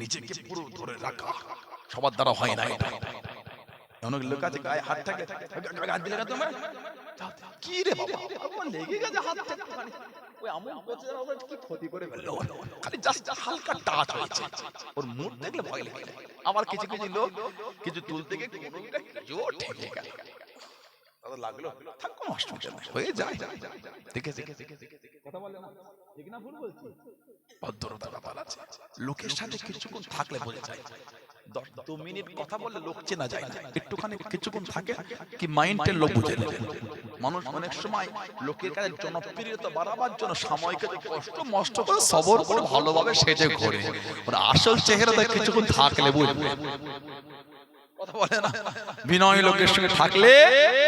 নিজেকে পুরো ধরে রাখা। সবার দ্বারা হয় না এটা। অনেক লোক আছে গায়ে হাত থাকে, হাত দিলে তোমার কি রে বাবা, আমার লেগে গেছে হাতটা, ওই আমল করছে, ওর কি ক্ষতি করে ফেললো, খালি জাস্ট হালকা টাচ হয়েছে, ওর মুড দেখলে ভয় লাগে। আমার কিছু কিছু লোক কিছু তুলতে গিয়ে কোনোটা জোর ঠেকে গেল, তাদের লাগলো, থাক কোনো অসুবিধা নেই, হয়ে যায়। দেখে কথা বলে না, ঠিক না, ভুল বলছি? ভদ্রতা ব্যাপার আছে। লোকের সাথে কিছুক্ষণ থাকলে বোঝা যায়। 2 মিনিট কথা বললে লোক চেনা যায় না, একটুখানি কিছুক্ষণ থাকে কি মাইন্ডের লোক বুঝে নেবে। মানুষ অনেক সময় লোকের কাছে জনপ্রিয়তা বাড়াবার জন্য সাময়িক কষ্ট মষ্ট করে সবর করে ভালোভাবে সেজে ঘোরে, ওর আসল চেহারাটা কিছুক্ষণ থাকলে বুঝবে। কথা বলে না? বিনয়ী লোকের সঙ্গে থাকলে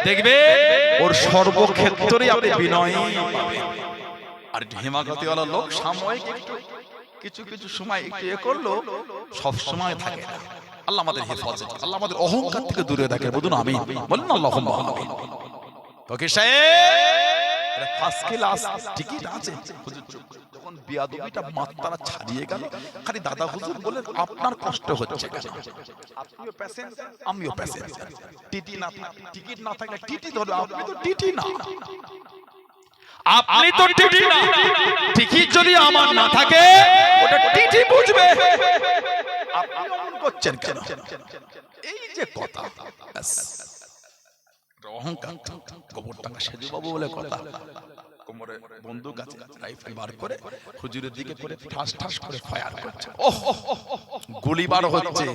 দেখবে ওর সর্বক্ষেত্রেই আপনি বিনয়ী পাবেন। আর হিমাগতিওয়ালা লোক সাময়িক একটু কিছু কিছু সময় একটু এ করলো, সব সময় থাকে না। আল্লাহ আমাদের হেফাজত, আল্লাহ আমাদের অহংকার থেকে দূরে রাখে। বলুন আমিন, বলুন আল্লাহুম্মা আমিন। ফকির সাহেব, এটা ফার্স্ট ক্লাস টিকিট আছে। হুজুর যখন বিয়াদবিটা মাত্রা ছাড়িয়ে গেল, খালি দাদা হুজুর বলেন, আপনার কষ্ট হচ্ছে কেন? আপনিও প্যাসেঞ্জার, আমিও প্যাসেঞ্জার। টিটি না, টিকিট না থাকলে টিটি ধরো, আপনি তো টিটি না। আপনি তো টিটি না, টিকিট যদি আমার না থাকে ওটা টিটি বুঝবে। আপনি অমন করছেন কেন? এই যে কথা, অহংকার। গোবরডাঙ্গা সেজু বাবু বলে কথা, কোমরে বন্দুক আছে, রাইফেল বার করে হুজুরের দিকে করে ঠাস ঠাস করে ফায়ার করছে। ওহ, গুলি বার হচ্ছে,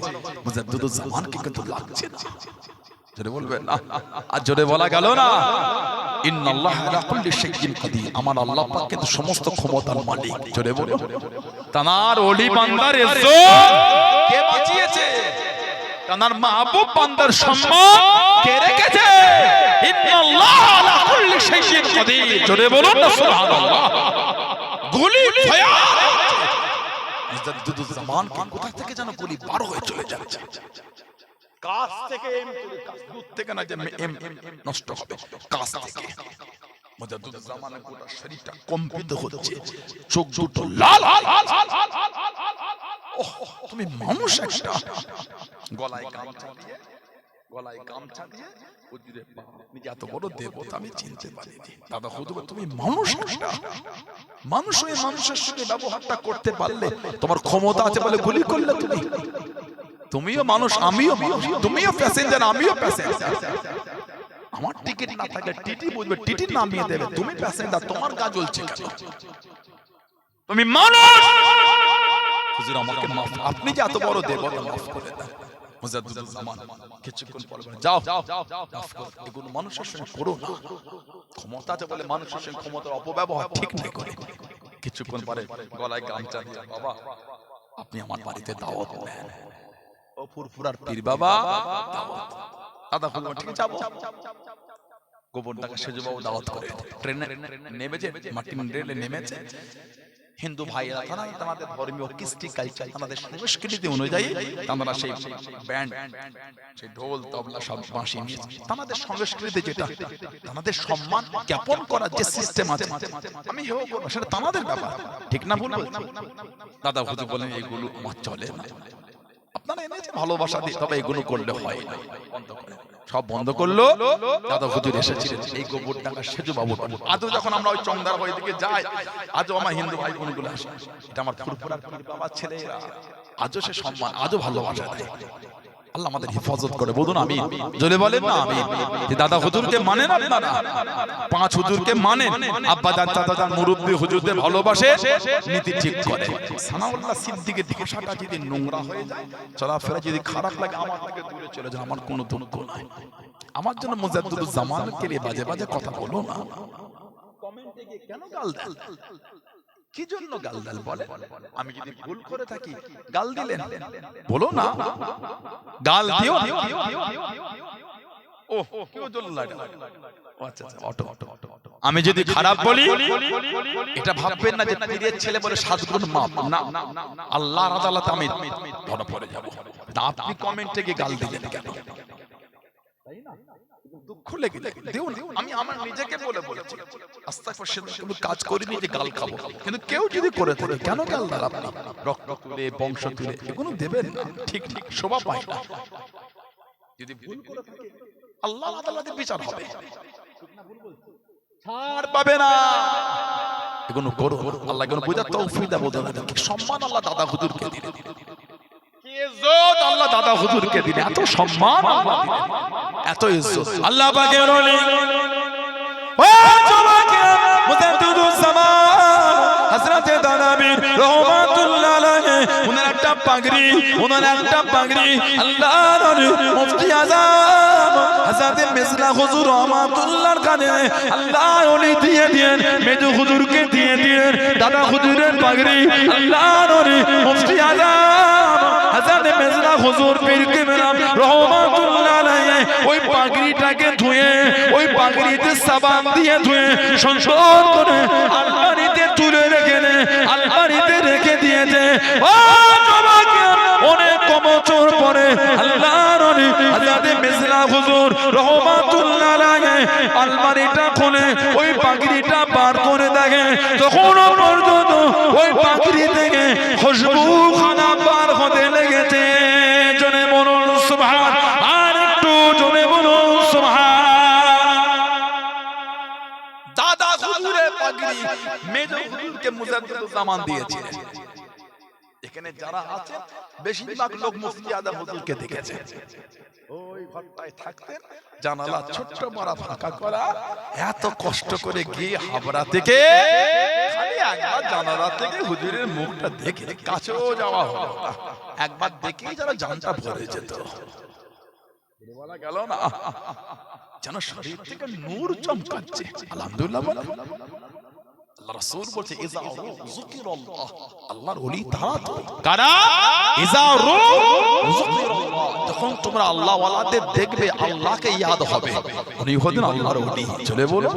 মুজাদ্দিদুজ্জামানকে কিন্তু লাগছে না। জোরে বলবেন না, আর জোরে বলা গেল না। ইন্নাল্লাহা আলা কুল্লি শাইইন কাদির, আমার আল্লাহ পাক কিন্তু সমস্ত ক্ষমতার মালিক। জোরে বলো, তানার ওলি বান্দার ইজ্জত কে বাঁচিয়েছে? তানার মাহবুব বান্দার সম্মান কে রেখেছে? ইন্নাল্লাহা আলা কুল্লি শাইইন কাদির। জোরে বলুন না সুবহানাল্লাহ। গুলি ফায়ার, মুজাদ্দিদুজ্জামান কে কোথা থেকে যেন গুলি বার হয়ে চলে যাচ্ছে। কাছ থেকে এম করে, কাছ দূর থেকে না যে এম নষ্ট হবে, কাছ থেকে। মুজাদ্দিদুজ্জামানের গোটা শরীরটা কম্পিত হচ্ছে, চোখ দুটো লাল। ওহ, তুমি মানুষ একটা। গলায় গামছা দিয়ে গলায় গামছা দিয়ে হুজুরের পা। নিজে এত বড় দেবতা আমি চিনতে পারিনি। দাদা হুজুর তুমি মানুষ একটা, মানুষ হয়ে মানুষের সঙ্গে ব্যবহারটা করতে পারলে তোমার ক্ষমতা আছে বলে গুলি করলে তুমি, তুমিও মানুষ আমিও মানুষ, তুমিও প্যাসেঞ্জার আমিও প্যাসেঞ্জার। আমার টিকিট না থাকলে টিটি বুঝবে, টিটি নামিয়ে দেবে, তুমি প্যাসেঞ্জার, তোমার গা জ্বলছে কেন? তুমি মানুষ। হুজুর আমাকে মাফ, আপনি যে এত বড় দেবতা মাফ করে দেন। মুজাদ্দিদুল জামান কিছুক্ষণ পরে বলে যাও মাফ করো, এগুলো মানুষের সঙ্গে করো না। ক্ষমতা আছে বলে মানুষের সঙ্গে ক্ষমতার অপব্যবহার ঠিক নেই করে। কিছুক্ষণ পরে গলায় গামছা দিয়ে বাবা আপনি আমার বাড়িতে দাওয়াত দেন। ও ফুরফুরার পীর বাবা দাওয়াত। দাদা হুজুর ঠিক যাবো। গোবরডাঙ্গা সেজুবাবু দাওয়াত করে ট্রেনে নেমেছে, মার্টিন রেলে নেমেছে। হিন্দু ভাইয়েরা তারা তাদের ধর্মীয় কৃষ্টি কালচার, তাদের সংস্কৃতি অনুযায়ী তারা সেই ব্যান্ড, সেই ঢোল তবলা সব বাঁশি নিয়ে তাদের সংস্কৃতি যেটা তাদের সম্মান জ্ঞাপন করার যে সিস্টেম আছে, আমি হেও করবো সেটা তাদের ব্যাপার, ঠিক না ভুল? দাদা হুজুর বলেন এগুলো আমার চলে না, আপনারা এনেছে ভালোবাসা দিয়ে, তবে এগুলো করলে হয় না, বন্ধ করে সব বন্ধ করলো। দাদা হুজুর এসেছিলেন এই গোবরডাঙ্গা সেজু বাবু। আজও যখন আমরা ওই চংদার বাড়ি দিকে যাই, আজও আমার হিন্দু ভাই বোনগুলো আসে, এটা আমার ফুরফুরার বাবার ছেলেরা, আজও সে সম্মান, আজও ভালোবাসা দেয়। আল্লাহ আমাদের হেফাজত করে, বলুন আমিন, জোরে বলেন না আমিন। যে দাদা হুজুরকে মানেন আপনারা, পাঁচ হুজুরকে মানেন, আব্বা জান চাচা জান মুরব্বি হুজুরদের ভালোবাসে, নীতি ঠিক করে। সানাউল্লাহ সিদ্দিকের ভাষাটা যদি নোংরা হয়ে যায়, চলাফেরা যদি খারাপ লাগে, আমার থেকে দূরে চলে যান, আমার কোনো দুঃখ নাই। আমার জন্য মুজাদ্দিদুল জামানকে নিয়ে বাজে বাজে কথা বলো না। কমেন্টে গিয়ে কেন গাল দেন? কি জন্য গাল দেন বলে? আমি যদি ভুল করে থাকি গাল দিলেন, বলো না গাল দিও। ও কেউ জ্বলল এটা, আচ্ছা অটো, আমি যদি খারাপ বলি এটা ভাববেন না যে পীরের ছেলে বলে 7 গুণ মাপ, না, আল্লাহর আদালতে আমি ধরা পড়ে যাব। আপনি কমেন্টে গিয়ে গাল দিলেন কেন? তাই না? দুঃখ লেগে দিও না। আমি আমার নিজেকে বলে বলেছি আস্তাগফিরুল্লাহ, কোনো কাজ করিনি যে গাল খাবো, কিন্তু কেউ যদি করে থাকে কেন গাল দেন আপনি? রক্ত তুলে বংশ তুলে এগুলো দেবেন না, ঠিক ঠিক শোভা পায় না। যদি ভুল করে থাকে আল্লাহর আদালতে বিচার হবে, ছাড় পাবে না। এগুলো করো, আল্লাহ এগুলো বোঝার তৌফিক দাও। সম্মান আল্লাহ দাদা হুজুরকে দিলেন, ইজ্জত আল্লাহ দাদা হুজুরকে দিলেন, এত সম্মান আল্লাহ দিলেন, এত ইজ্জত আল্লাহ পাকের ওলি। ও জমাকে মুজাদ্দিদুল জামান হযরত দানাবীর রহমাতুল্লাহ আলাইহি, ওনার একটা পাগড়ি, ওনার একটা পাগড়ি আল্লাহর ওলি মুফতি আযম হযরত মিসলা হুজুর রহমাতুল্লাহর কানে আল্লাহ ওলি দিয়ে দিয়েন, মেজু হুজুরকে দিয়ে দিয়েন দাদা হুজুরের পাগড়ি। আল্লাহর ওলি মুফতি আযম হযরত মিসলা হুজুর পীর কেবলা রহমাতুল্লাহ আলাইহি ওই পাগড়িটাকে ধুয়ে, ওই পাগড়িতে সাবান দিয়ে ধুয়ে সুন্দর করে আলমারিতে তুলে রেখে দে, আলমারিতে রেখে দিয়েছে। ও জমাকে অনেক বছর পরে আল্লাহর ওলি হযরত মিসলা হুজুর রহমাতুল্লাহ আলাইহি আলমারিটা খুলে ওই পাগড়িটা বার করে দেখে, তখন পর্যন্ত ওই পাগড়ি থেকে খুশবু খানা বার হতে লেগেছে। জোরে বলুন সুবহান, আর একটু জোরে বলুন সুবহান। দাদা হুজুরের পাগড়ি মেজো হুজুরকে মুজাদ্দিদুল জামান দিয়েছিলেন। এখানে যারা আছে বেশিরভাগ লোক মুফতি আযম হুজুরকে দেখেছে, ওই ঘরটায় থাকতেন, জানালা ছোট্ট মারা ফাঁকা করা, এত কষ্ট করে গিয়ে হাবড়া থেকে খালি একবার জানালা থেকে হুজুরের মুখটা দেখে কাছেও যাওয়া হলো না, একবার দেখেই যারা জানটা ভরে যেত। বলা গেল না যেন শরীর থেকে নূর চমকাচ্ছে। আলহামদুলিল্লাহ বলে আল্লাহ রাসূল বলছে ইজা যুকিরাল্লাহ, আল্লাহর ওলি তারা তো কারা, ইজা যুকিরাল্লাহ, যখন তোমরা আল্লাহ ওয়ালাদের দেখবে আল্লাহকে ইয়াদ হবে, উনি হলেন আল্লাহর ওলি। চলে বলো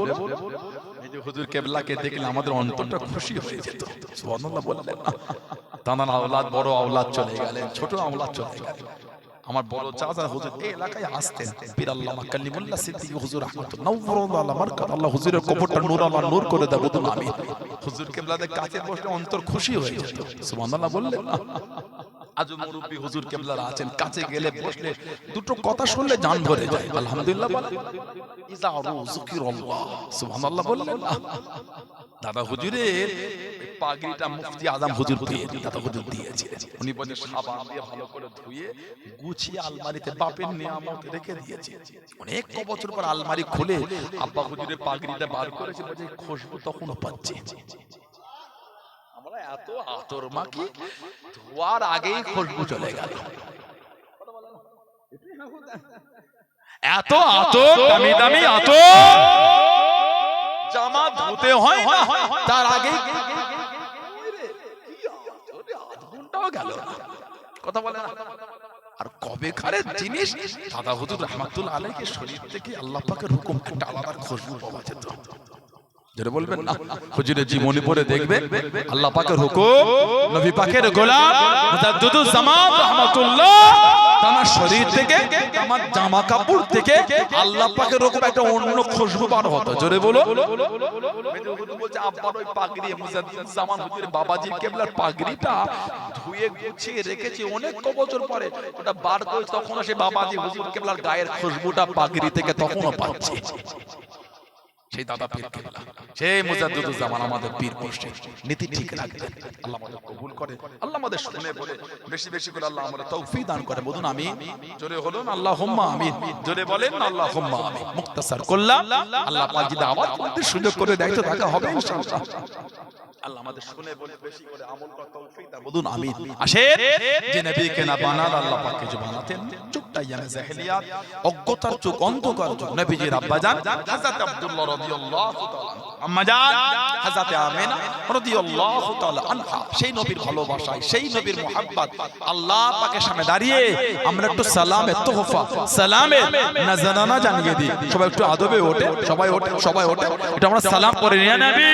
এই যে হুজুর কেবলাকে দেখলে আমাদের অন্তরটা খুশি হয়ে যেত। সুবহানাল্লাহ বললেন না? তানার আওলাদ বড় আওলাদ চলে গেলেন, ছোট আওলাদ চলে গেলেন। আমার বড় চাচা হুজুর এই এলাকায় আসতেন, পীর আল্লামা কালিমুল্লাহ সিদ্দিকী হুজুর রাহমাতুল্লাহ নওয়ারুল্লাহ মারকাত, আল্লাহ হুজুরের কবরটা নূর আল্লাহ নূর করে দেব, বলুন আমিন। হুজুর কেবলাদের কাছে বসে অন্তর খুশি হয়ে যেত। সুবহানাল্লাহ বললেন না? আজ মুরব্বি হুজুর কেবলারা আছেন, কাছে গেলে বসলে দুটো কথা শুনলে জান ভরে যায়। আলহামদুলিল্লাহ বলেন, ইজা যুকিরাল্লাহ, সুবহানাল্লাহ বললেন। দাদা হুজুরের পাগড়িটা মুফতি আজম হুজুর পেয়ে দাদা হুজুর দিয়েছে। উনি বলে সাবান দিয়ে ভালো করে ধুয়ে গুছিয়ে আলমারিতে বাপের নিয়ামত রেখে দিয়েছে। অনেক বছর পর আলমারি খুলে আব্বা হুজুরের পাগড়িটা বার করেছে, বলে খুশবু তখনও পাচ্ছে। আমরা এত আতর মাখি, ধোয়ার আগেই খুশবু চলে গেল। এত আতর, দামি দামি আতর, জামা ধুতে হয় না, তার আগে আধ ঘন্টাও গেল না, কথা বলে না। আর কবে খারের জিনিস, দাদা হুজুর রাহমাতুল্লাহ আলাইহি শরীর থেকে আল্লাহ পাকের হুকুম একটা আলাদা খুশবু পাওয়া যেত। যেটা বলবেন না, হুজুরের জীবনী পড়ে দেখবে আল্লাহ পাকের হুকুম, নবী পাকের গোলাম মুজাদ্দিদুজ জামান রাহমাতুল্লাহ তার শরীর থেকে, আমার জামা কাপড় থেকে আল্লাহ পাকের হুকুম একটা অন্য খুশবু বার হতো। জোরে বলো। বলছে আব্বার ওই পাগড়ি মুজাদ্দিদুজ জামান হুজুরের বাবাজি কেবলার পাগড়িটা ধুয়ে গুছিয়ে রেখেছি অনেক বছর পরে, ওটা বার করে তখন সে বাবাজি হুজুর কেবলার গায়ের খুশবুটা পাগড়ি থেকে তখনও পাচ্ছে। সেই দাদা পীর কেবলা, সেই মুজাদ্দিদুজ জামান আমাদের পীর মুর্শিদ, নীতি ঠিক রাখবেন। আল্লাহ আমাদের কবুল করে, আল্লাহ আমাদের শুনে বলে বেশি বেশি করে আল্লাহ আমাদের তৌফিক দান করে। বলুন আমিন। জোরে বলুন আল্লাহুম্মা আমিন। জোরে বলেন আল্লাহুম্মা আমিন। মুক্তাসার করলাম, আল্লাহ পাক যদি আবার আমাদের সুযোগ করে দেয় তো দেখা হবে ইনশাআল্লাহ। আল্লাহ আমাদের শুনে বলে বেশি করে আমল করার তৌফিক দান। বলুন আমিন। আসেন, যে নবীকে না বানাল আল্লাহ পাককে যে বানাতেন, যুগটা ইয়ামে জাহেলিয়াত, অজ্ঞতার যুগ, অন্ধকার যুগ। নবীজির আব্বাজান হযরত আব্দুল্লাহ রাদিয়াল্লাহু তাআলা, আম্মাজান হযরত আমিনা রাদিয়াল্লাহু তাআলা আনহা, সেই নবীর ভালোবাসায়, সেই নবীর মুহাব্বত আল্লাহ পাকের সামনে দাঁড়িয়ে আমরা একটু সালামের তোহফা, সালামের নাজরানা জানিয়ে দিই। সবাই একটু আদবে ওঠে, সবাই ওঠে, সবাই ওঠে, এটা আমরা সালাম করে ইয়া নবী।